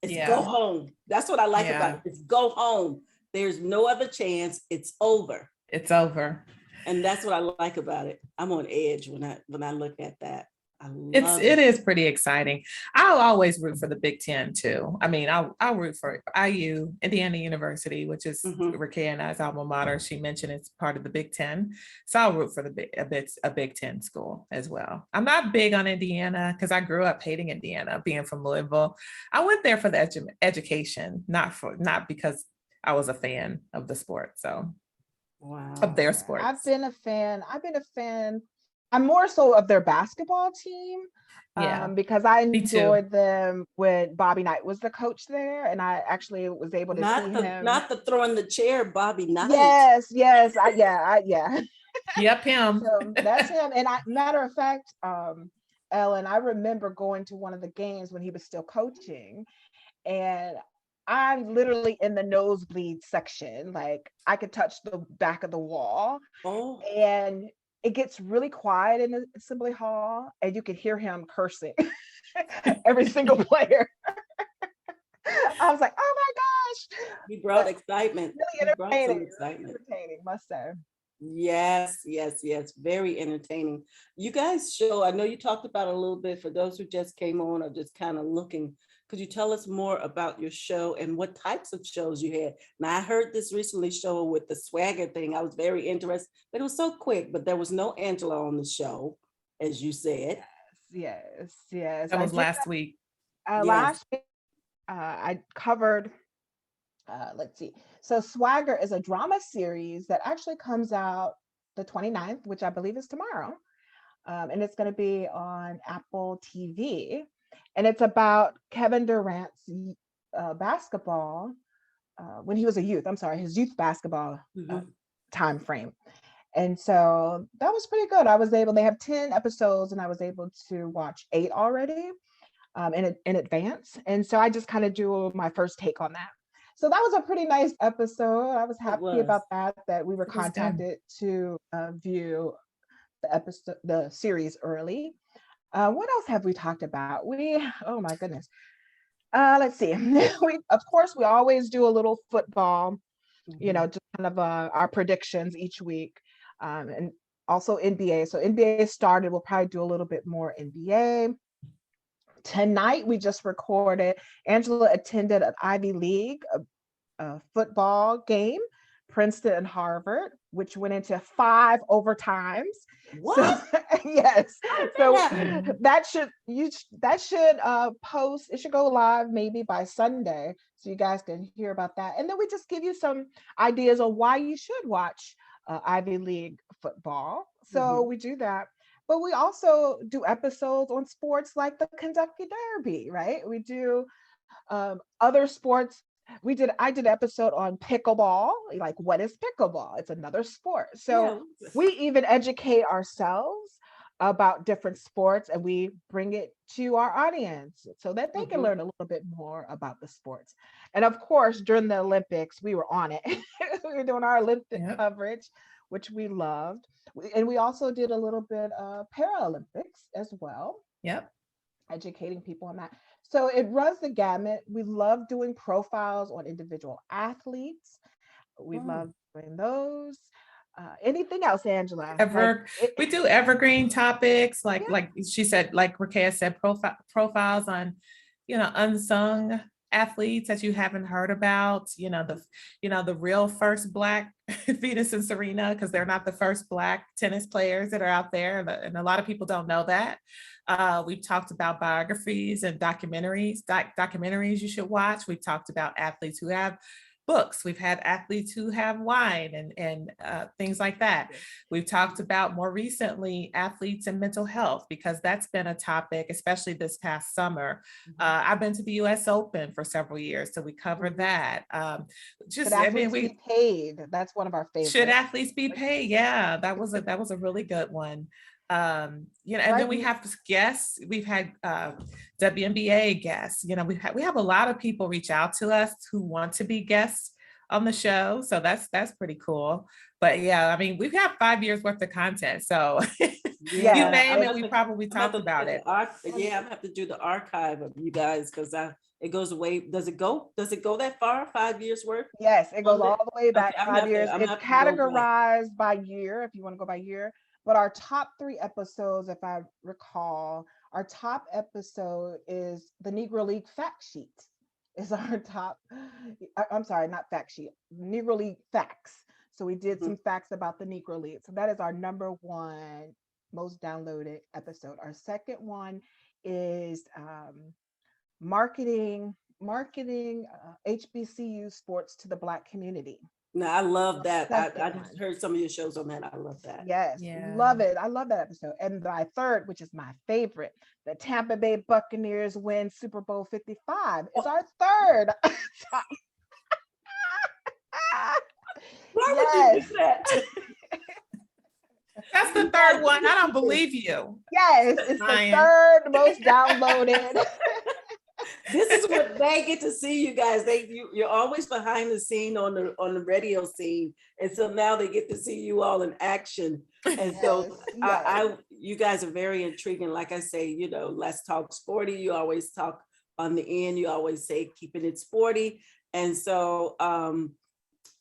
It's Yeah. go home. That's what I like Yeah. about it. It's go home. There's no other chance. It's over. It's over. And that's what I like about it. I'm on edge when I look at that. I love It is pretty exciting. I'll always root for the Big Ten too. I mean, I'll root for IU, Indiana University, which is Rekaya and I's alma mater. She mentioned it's part of the Big Ten, so I'll root for a Big Ten school as well. I'm not big on Indiana because I grew up hating Indiana, being from Louisville. I went there for the education, not because I was a fan of the sport. So, wow. Of their sports. I've been a fan. I'm more so of their basketball team. Yeah. Because I Me too. enjoyed them when Bobby Knight was the coach there, and I actually was able to see him. Not the throwing the chair, Bobby Knight. Yes. Yeah. Yep, him. So that's him. And matter of fact, Ellen, I remember going to one of the games when he was still coaching, and I'm literally in the nosebleed section. Like I could touch the back of the wall. Oh. And it gets really quiet in the assembly hall, and you can hear him cursing every single player. I was like, oh my gosh. He brought excitement. Really entertaining. Entertaining, must say. Yes. Very entertaining. You guys show, I know you talked about it a little bit for those who just came on or just kind of looking. Could you tell us more about your show and what types of shows you had? Now, I heard this recently show with the swagger thing. I was very interested, but it was so quick, but there was no Angela on the show, as you said. Yes. That was last week. Last week, I covered, let's see. So Swagger is a drama series that actually comes out the 29th, which I believe is tomorrow. And it's going to be on Apple TV. And it's about Kevin Durant's basketball when he was a youth. I'm sorry, his youth basketball time frame. And so that was pretty good. They have 10 episodes, and I was able to watch 8 already in advance. And so I just kind of do my first take on that. So that was a pretty nice episode. I was happy about that we were contacted to view the series early. What else have we talked about? Oh my goodness. Let's see. Of course, we always do a little football, just kind of our predictions each week. And also NBA. So NBA started, we'll probably do a little bit more NBA. Tonight, we just recorded, Angela attended an Ivy League football game, Princeton and Harvard, which went into 5 overtimes. What? So, yes. So that should post. It should go live maybe by Sunday, so you guys can hear about that. And then we just give you some ideas on why you should watch Ivy League football. So we do that. But we also do episodes on sports like the Kentucky Derby, right? We do other sports. I did an episode on pickleball. Like, what is pickleball? It's another sport. So we even educate ourselves about different sports, and we bring it to our audience so that they can learn a little bit more about the sports. And of course, during the Olympics, we were on it. We were doing our Olympic coverage, which we loved. And we also did a little bit of Paralympics as well. Yep. Educating people on that. So it runs the gamut. We love doing profiles on individual athletes. We love doing those. Anything else, Angela? We do evergreen topics, like she said, like Rekaya said, profiles on, unsung athletes that you haven't heard about, the real first Black Venus and Serena, because they're not the first Black tennis players that are out there. And a lot of people don't know that. We've talked about biographies and documentaries you should watch. We've talked about athletes who have books. We've had athletes who have wine and things like that. We've talked about more recently athletes and mental health, because that's been a topic, especially this past summer. I've been to the US Open for several years, so we covered that. Should athletes be paid? That's one of our favorites. Should athletes be paid? Yeah, that was a really good one. And then we have guests. We've had WNBA guests. We have a lot of people reach out to us who want to be guests on the show. So that's pretty cool. But yeah, I mean, we've got 5 years worth of content. So you name it, we probably talked about it. I'm gonna have to do the archive of you guys, because it goes away. Does it go that far? 5 years worth? Yes, it goes all the way back 5 years. It's categorized by year, if you want to go by year. But our top 3 episodes, if I recall, our top episode is the Negro League fact sheet. Is our top, I'm sorry, not fact sheet, Negro League facts. So we did some facts about the Negro League. So that is our number 1 most downloaded episode. Our second one is marketing HBCU sports to the Black community. No, I love that. I just heard some of your shows on that. I love that. Yes, love it. I love that episode. And my third, which is my favorite, the Tampa Bay Buccaneers win Super Bowl 55. Is our third. Why would you do that? That's the third one. I don't believe you. Yes, it's the third most downloaded. This is what they get to see, you guys. You're always behind the scene on the radio scene, and so now they get to see you all in action. And so you guys are very intriguing. Like I say, let's talk sporty. You always talk on the end. You always say keeping it sporty. And so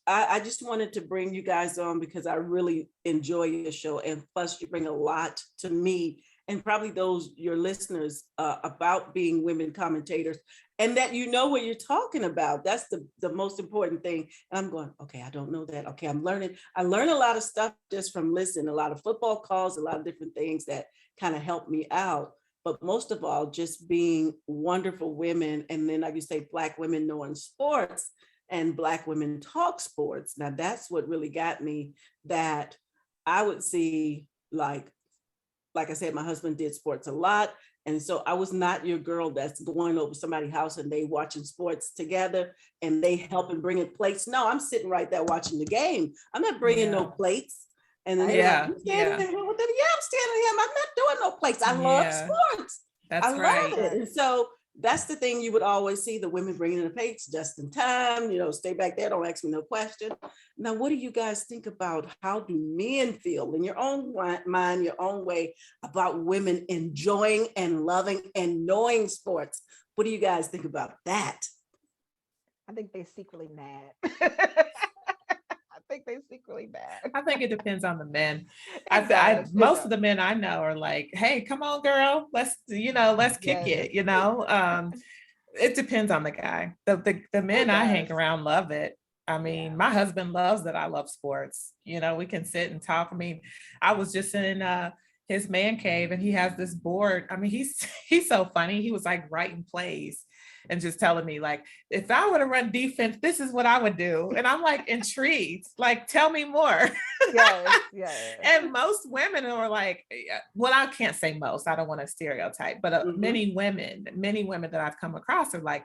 I just wanted to bring you guys on because I really enjoy your show, and plus you bring a lot to me and probably your listeners about being women commentators, and that you know what you're talking about. That's the most important thing. And I'm going, okay, I don't know that. Okay, I'm learning. I learn a lot of stuff just from listening, a lot of football calls, a lot of different things that kind of help me out. But most of all, just being wonderful women. And then, like you say, Black women knowing sports and Black women talk sports. Now, that's what really got me, that I would see, like I said, my husband did sports a lot. And so I was not your girl that's going over somebody's house and they watching sports together and they helping bringing plates. No, I'm sitting right there watching the game. I'm not bringing no plates. And then I'm standing here. I'm not doing no plates. I love sports. I love it. And so that's the thing you would always see, the women bringing in the plates just in time, stay back there, don't ask me no question. Now, what do you guys think about, how do men feel in your own mind, your own way, about women enjoying and loving and knowing sports? What do you guys think about that? I think they're secretly mad. I think it depends on the men. Most of the men I know are like, hey, come on, girl, let's kick it. It depends on the guy. The men I hang around love it. I mean, my husband loves that I love sports. We can sit and talk. I mean, I was just in his man cave and he has this board. I mean, he's so funny. He was like writing plays and just telling me, like, if I were to run defense, this is what I would do. And I'm like intrigued, like, tell me more. Yes. And most women are like, well, I can't say most, I don't want to stereotype, but many women that I've come across are like,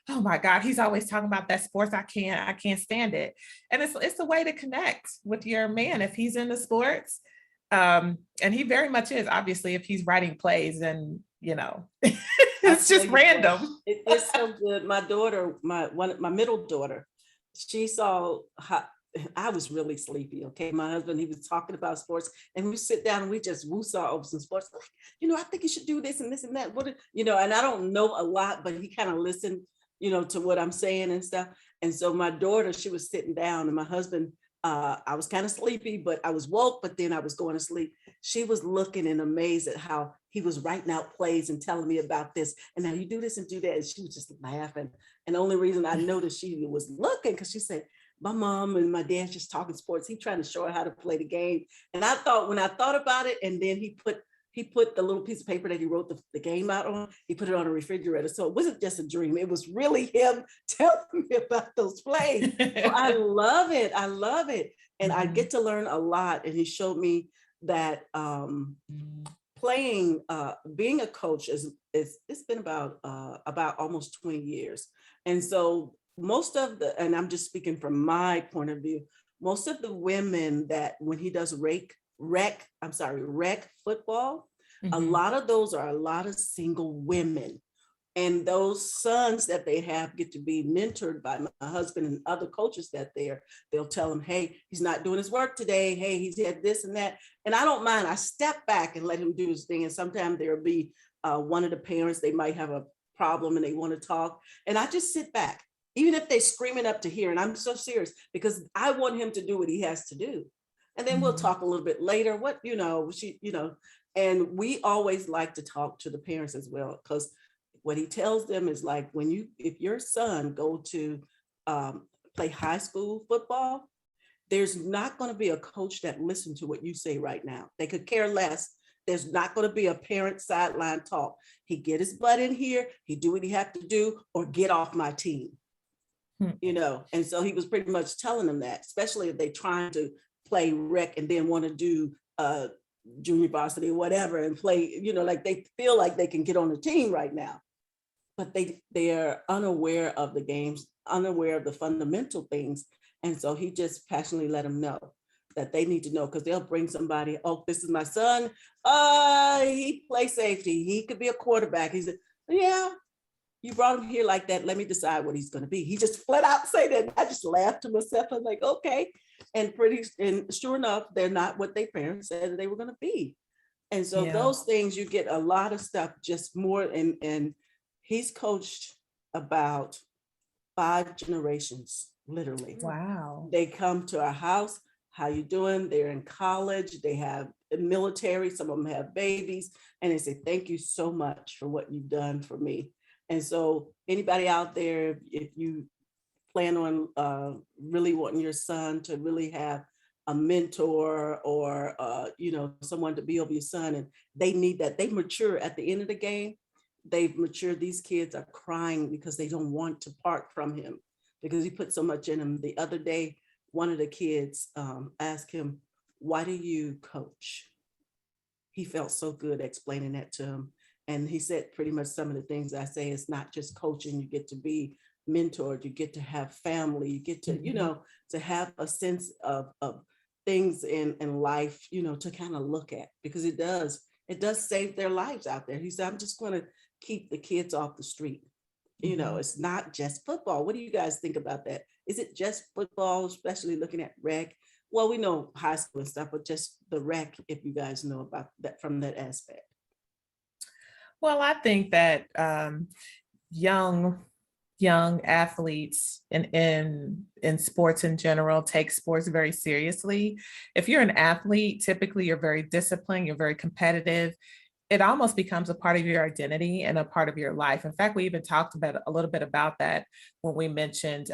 oh my God, he's always talking about that sports. I can't stand it. And it's a way to connect with your man if he's into sports. And he very much is, obviously, if he's writing plays and, it's just random. It's so good. My daughter, my middle daughter, she saw how I was really sleepy. Okay. My husband, he was talking about sports and we sit down and we just woo-saw over some sports. Like, I think you should do this and this and that. And I don't know a lot, but he kind of listened, to what I'm saying and stuff. And so my daughter, she was sitting down and my husband I was kind of sleepy, but I was woke, but then I was going to sleep. She was looking and amazed at how he was writing out plays and telling me about this. And now you do this and do that. And she was just laughing. And the only reason I noticed she was looking, because she said, my mom and my dad's just talking sports. He trying to show her how to play the game. And I thought, when I thought about it, and then he put the little piece of paper that he wrote the game out on, he put it on a refrigerator. So it wasn't just a dream. It was really him telling me about those plays. So I love it. I love it. And I get to learn a lot. And he showed me that playing, being a coach it's been about almost 20 years. And so most of and I'm just speaking from my point of view, most of the women that when he does rec football, a lot of those are a lot of single women. And those sons that they have get to be mentored by my husband and other coaches that they'll tell him, hey, he's not doing his work today. Hey, he's had this and that. And I don't mind. I step back and let him do his thing. And sometimes there'll be one of the parents, they might have a problem and they want to talk. And I just sit back, even if they're screaming up to here. And I'm so serious because I want him to do what he has to do. And then we'll talk a little bit later, and we always like to talk to the parents as well, because what he tells them is like, if your son go to play high school football, there's not going to be a coach that listens to what you say right now. They could care less. There's not going to be a parent sideline talk. He get his butt in here, he do what he have to do, or get off my team. And so he was pretty much telling them that, especially if they trying to play rec and then want to do junior varsity or whatever and play, like they feel like they can get on the team right now, but they are unaware of the games, unaware of the fundamental things. And so he just passionately let them know that they need to know, because they'll bring somebody, oh, this is my son, he plays safety, he could be a quarterback. He said, yeah, you brought him here like that, let me decide what he's going to be. He just flat out say that. I just laughed to myself. I'm like, okay. And sure enough, they're not what their parents said they were going to be. And so those things, you get a lot of stuff, just more. And he's coached about 5 generations, literally. Wow. They come to our house. How you doing? They're in college. They have military. Some of them have babies. And they say, thank you so much for what you've done for me. And so anybody out there, if you plan on really wanting your son to really have a mentor or, someone to be over your son, and they need that, they mature at the end of the game. They've matured. These kids are crying because they don't want to part from him because he put so much in them. The other day, one of the kids asked him, why do you coach? He felt so good explaining that to him. And he said pretty much some of the things I say. It's not just coaching. You get to be mentored. You get to have family. You get to, to have a sense of things in life, to kind of look at, because it does save their lives out there. He said, I'm just going to keep the kids off the street. It's not just football. What do you guys think about that? Is it just football, especially looking at rec? Well, we know high school and stuff, but just the rec, if you guys know about that from that aspect. Well, I think that young athletes in sports in general take sports very seriously. If you're an athlete, typically you're very disciplined, you're very competitive. It almost becomes a part of your identity and a part of your life. In fact, we even talked about a little bit about that when we mentioned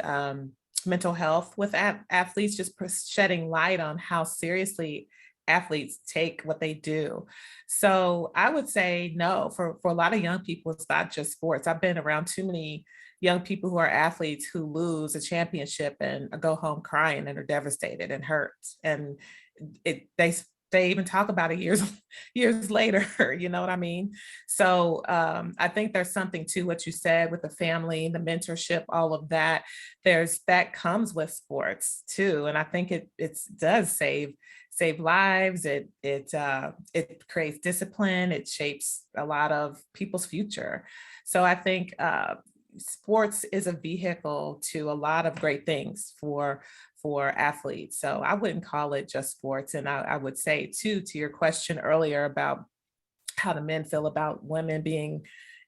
mental health with athletes, just shedding light on how seriously athletes take what they do. So I would say no, for a lot of young people, it's not just sports. I've been around too many young people who are athletes who lose a championship and go home crying and are devastated and hurt. And they even talk about it years later, you know what I mean? So I think there's something to what you said with the family, the mentorship, all of that. That comes with sports too. And I think it does save lives. It creates discipline. It shapes a lot of people's future. So I think sports is a vehicle to a lot of great things for athletes. So I wouldn't call it just sports. And I would say too, to your question earlier about how the men feel about women being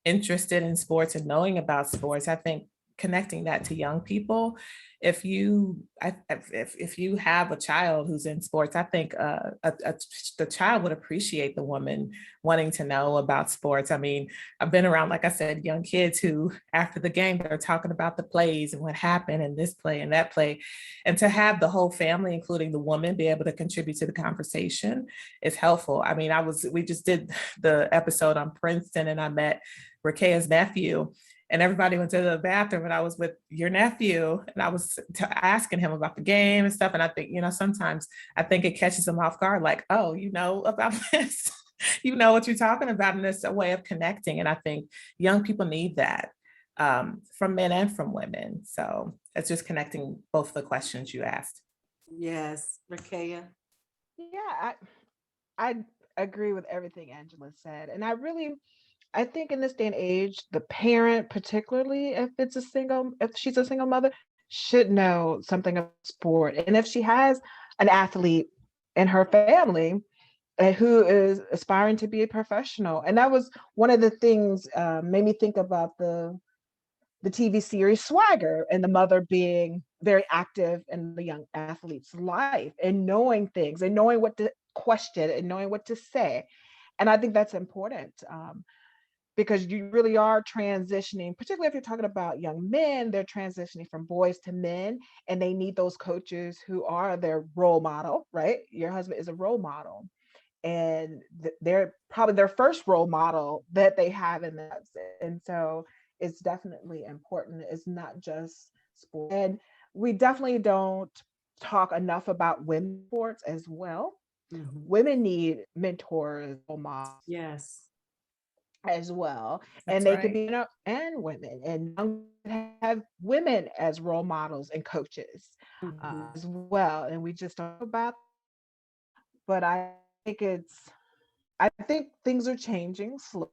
interested in sports and knowing about sports, I think connecting that to young people. If you have a child who's in sports, I think the child would appreciate the woman wanting to know about sports. I mean, I've been around, like I said, young kids who after the game, they're talking about the plays and what happened and this play and that play. And to have the whole family, including the woman, be able to contribute to the conversation is helpful. I mean, we just did the episode on Princeton and I met Rekaya's nephew. And everybody went to the bathroom and I was with your nephew and I was asking him about the game and stuff. And I think, sometimes I think it catches them off guard, like, oh, you know about this, you know what you're talking about. And it's a way of connecting. And I think young people need that from men and from women. So it's just connecting both the questions you asked. Yes, Rekaya. Yeah, I agree with everything Angela said. And I think in this day and age, the parent, particularly if she's a single mother, should know something about sport. And if she has an athlete in her family who is aspiring to be a professional, and that was one of the things made me think about the TV series Swagger and the mother being very active in the young athlete's life and knowing things and knowing what to question and knowing what to say. And I think that's important. Because you really are transitioning, particularly if you're talking about young men, they're transitioning from boys to men, and they need those coaches who are their role model, right? Your husband is a role model, and they're probably their first role model that they have in that. And so it's definitely important. It's not just sport. And we definitely don't talk enough about women's sports as well. Mhm. Women need mentors, role models. Yes. As well. That's And they right. could be and women and have women as role models and coaches Mhm. as well. And we just talk about, but think I think things are changing slowly.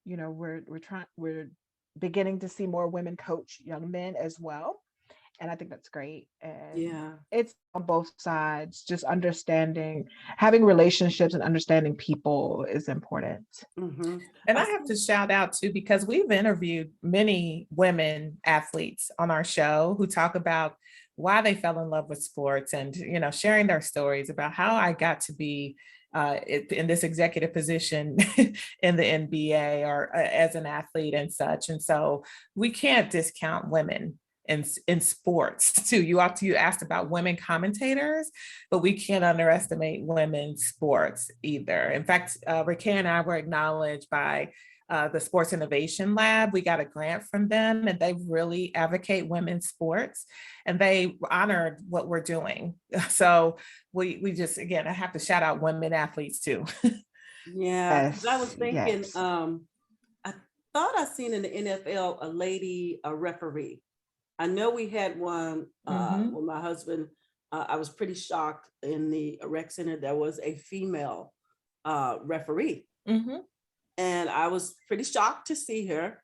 We're beginning to see more women coach young men as well. And I think that's great. And Yeah. it's on both sides, just having relationships and understanding people is important. Mhm. And I have to shout out too, because we've interviewed many women athletes on our show who talk about why they fell in love with sports and, sharing their stories about how I got to be in this executive position in the NBA or as an athlete and such. And so we can't discount women in sports too. You asked about women commentators, but we can't underestimate women's sports either. In fact, Rekaya and I were acknowledged by the Sports Innovation Lab. We got a grant from them and they really advocate women's sports and they honored what we're doing. So we just, again, I have to shout out women athletes too. Yeah, 'cause I was Yes, thinking, yes. I thought I seen in the NFL a referee. I know we had one Mhm. with my husband. I was pretty shocked in the rec center. There was a female referee, Mhm. and I was pretty shocked to see her.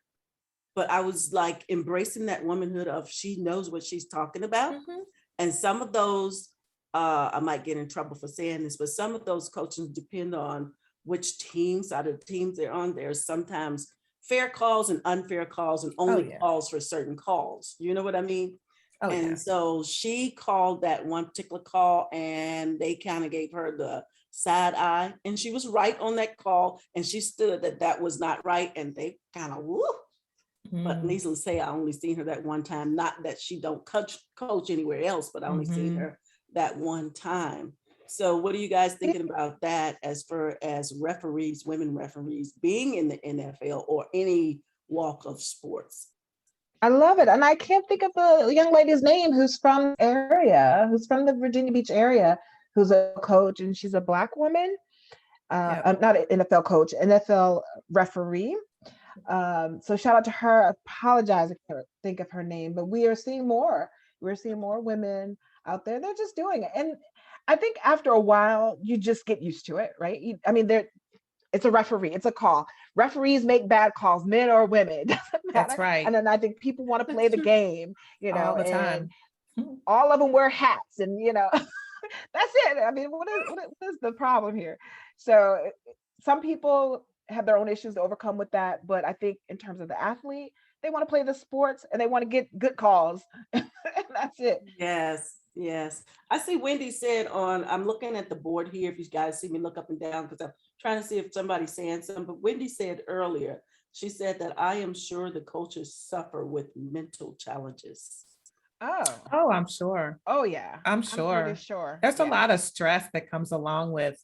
But I was like embracing that womanhood of she knows what she's talking about. Mhm. And some of those, I might get in trouble for saying this, but some of those coaches depend on which teams out of the teams they're on. There's sometimes fair calls and unfair calls and only yeah. calls for certain calls. You know what I mean? Oh, yeah. And so she called that one particular call and they kind of gave her the side eye and she was right on that call and she stood that was not right and they kind of whoop. But Mm. needless to say, I only seen her that one time. Not that she don't coach anywhere else, but I only seen Mhm. her that one time. So what are you guys thinking about that as far as referees, women referees being in the NFL or any walk of sports? I love it. And I can't think of the young lady's name who's from the Virginia Beach area, who's a coach and she's a Black woman. Yep. Not an NFL coach, NFL referee. So shout out to her. I apologize if I can't think of her name, but we're seeing more women out there. They're just doing it. And I think after a while, you just get used to it, right? It's a referee, it's a call. Referees make bad calls, men or women, it doesn't That's matter. right. And then I think people want to play That's the true. game, All the and time. all of them wear hats and, that's it. I mean, what is the problem here? So some people have their own issues to overcome with that. But I think in terms of the athlete, they want to play the sports and they want to get good calls. And that's it. Yes, yes. I see Wendy said I'm looking at the board here. If you guys see me look up and down, because I'm trying to see if somebody's saying something. But Wendy said earlier, she said that I am sure the coaches suffer with mental challenges. Oh, I'm sure. Oh yeah. I'm pretty sure. sure. There's a Yeah. lot of stress that comes along with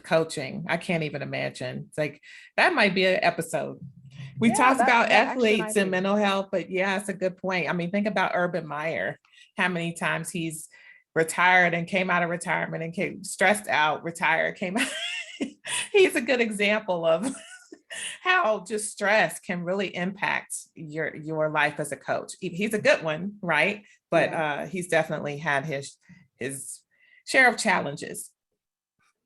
coaching. I can't even imagine. It's like that might be an episode. We Yeah, talked about that actually might athletes and be. mental health, but yeah, it's a good point. I mean, think about Urban Meyer, how many times he's retired and came out of retirement and came stressed out, retired, came out. He's a good example of how just stress can really impact your life as a coach. He's a good one, right? But he's definitely had his share of challenges.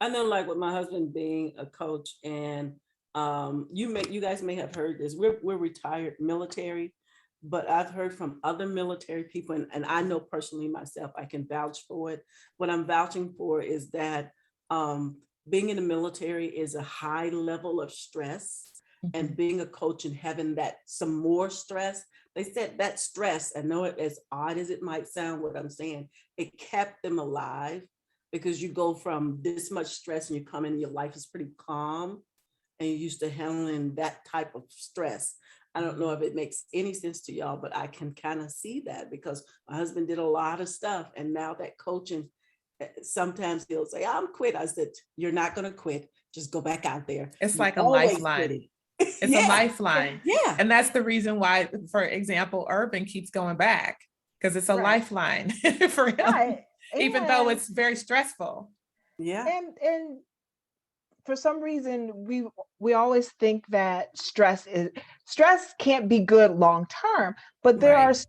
I know, like with my husband being a coach, and you guys may have heard this. We're retired military, but I've heard from other military people, and I know personally myself, I can vouch for it. What I'm vouching for is that being in the military is a high level of stress, and being a coach and having that some more stress. They said that stress, I know it, as odd as it might sound, what I'm saying, it kept them alive, because you go from this much stress and you come in, your life is pretty calm and you're used to handling that type of stress. I don't know if it makes any sense to y'all, but I can kind of see that, because my husband did a lot of stuff, and now that coaching, sometimes he'll say, I'm quit. I said, you're not going to quit. Just go back out there. It's You're like a always lifeline. quitting. It's a Yeah. lifeline. Yeah. And that's the reason why, for example, Urban keeps going back, because it's a Right. lifeline for him, Right. even though And- it's very stressful. Yeah. and for some reason we always think that stress can't be good long term, but there Right. are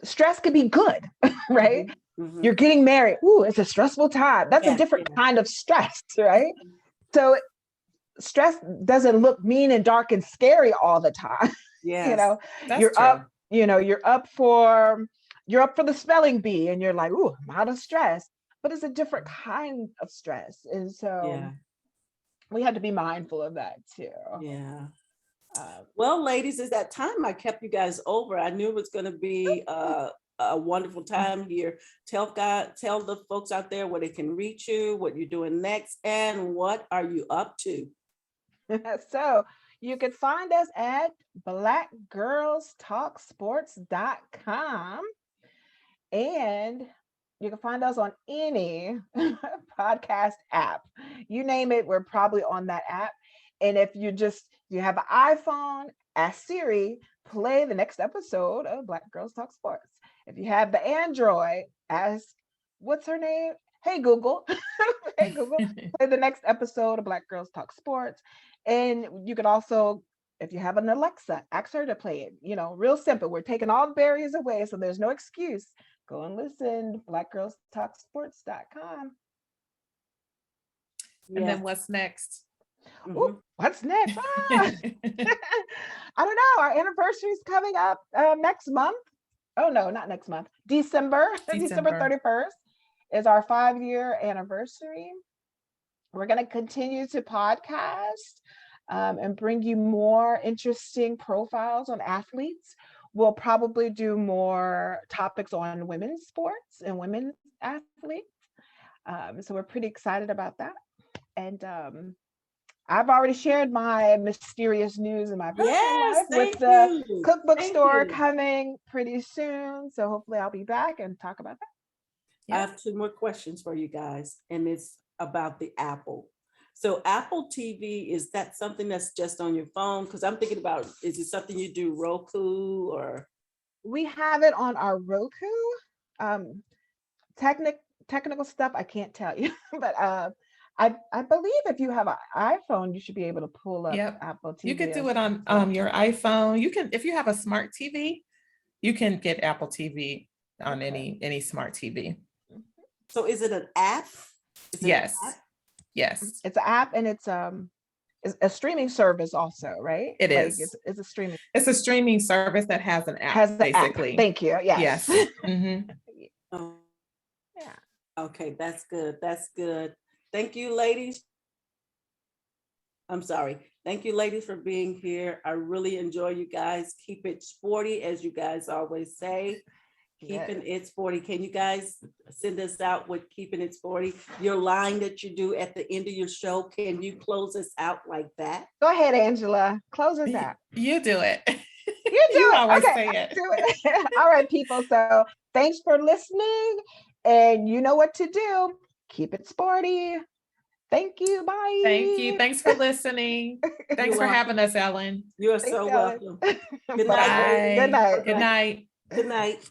stress could be good. Right. Mhm. You're getting married. Ooh, it's a stressful time. That's Yeah, a different yeah. kind of stress, right? So stress doesn't look mean and dark and scary all the time. Yes. You know, That's you're true. up, you're up for the spelling bee and you're like, ooh, I'm out of stress. But it's a different kind of stress. And so Yeah. we had to be mindful of that too. Yeah. Uh, Well, ladies, it's that time. I kept you guys over. I knew it was going to be a wonderful time here. Tell the folks out there where they can reach you, what you're doing next, and what are you up to? so you can find us at blackgirlstalksports.com, and you can find us on any podcast app. You name it, we're probably on that app. And if you have an iPhone, ask Siri, play the next episode of Black Girls Talk Sports. If you have the Android, ask, what's her name? Hey Google, hey Google, play the next episode of Black Girls Talk Sports. And you could also, if you have an Alexa, ask her to play it. Real simple. We're taking all the barriers away, so there's no excuse. Go and listen, blackgirlstalksports.com. And then what's next? Ooh, what's next? I don't know. Our anniversary is coming up next month. Oh no, not next month. December 31st is our 5-year anniversary. We're going to continue to podcast and bring you more interesting profiles on athletes. We'll probably do more topics on women's sports and women's athletes. So we're pretty excited about that. And I've already shared my mysterious news in my personal life with the cookbook store coming pretty soon. So hopefully I'll be back and talk about that. I have 2 more questions for you guys, and it's about the Apple. So Apple TV, is that something that's just on your phone? Because I'm thinking about, is it something you do Roku or? We have it on our Roku. Technical stuff I can't tell you, but I believe if you have an iPhone, you should be able to pull up Apple TV. You could do it on your iPhone. You can, if you have a smart TV, you can get Apple TV on any smart TV. So is it an app? Yes. Yes. It's an app, and it's a streaming service also, right? It is. It's a streaming. It's a streaming service that has an app, basically. App. Thank you. Yes. Mm-hmm. Yeah. Okay, that's good. That's good. Thank you, ladies. I'm sorry. Thank you, ladies, for being here. I really enjoy you guys. Keep it sporty, as you guys always say. Keeping it sporty. Can you guys send us out with keeping it sporty? Your line that you do at the end of your show, can you close us out like that? Go ahead, Angela. Close us out. You do it. You do You it. always Okay, say I'll it. do it. All right, people. So thanks for listening. And you know what to do. Keep it sporty. Thank you. Bye. Thank you. Thanks for listening. Thanks for having us, Ellen. You are Thanks, so Ellen. welcome. Good night. Bye. ladies. Good night. Good night. Good night.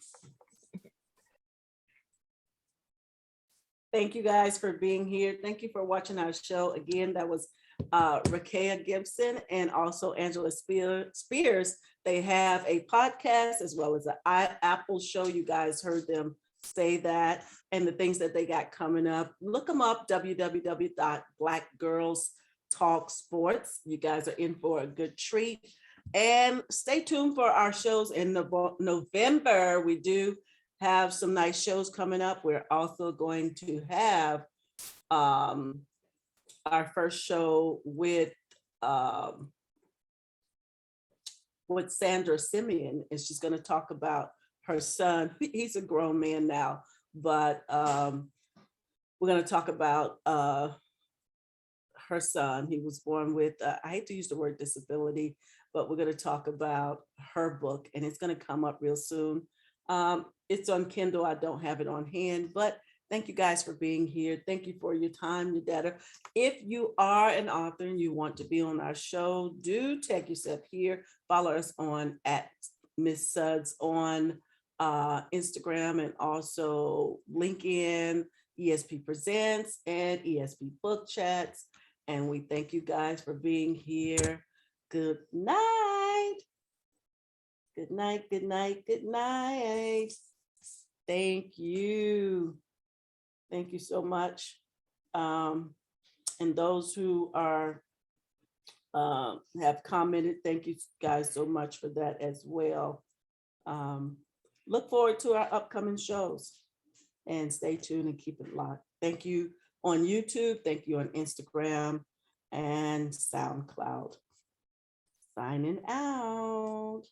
Thank you guys for being here. Thank you for watching our show. Again, that was Rekaya Gibbson and also Angela Spears. They have a podcast as well as an Apple show. You guys heard them say that and the things that they got coming up. Look them up, www.blackgirlstalksports. You guys are in for a good treat. And stay tuned for our shows in November. We do have some nice shows coming up. We're also going to have our first show with Sandra Simeon, and she's going to talk about her son. He's a grown man now, but we're going to talk about her son. He was born with, I hate to use the word disability, but we're going to talk about her book, and it's going to come up real soon. It's on Kindle. I don't have it on hand, but thank you guys for being here. Thank you for your time, your data. If you are an author and you want to be on our show, do tag yourself here. Follow us on @Miss Suds on Instagram and also LinkedIn, ESP Presents and ESP Book Chats. And we thank you guys for being here. Good night. Good night, good night, good night. Thank you. Thank you so much. And those who are have commented, thank you guys so much for that as well. Look forward to our upcoming shows and stay tuned and keep it locked. Thank you on YouTube. Thank you on Instagram and SoundCloud. Signing out.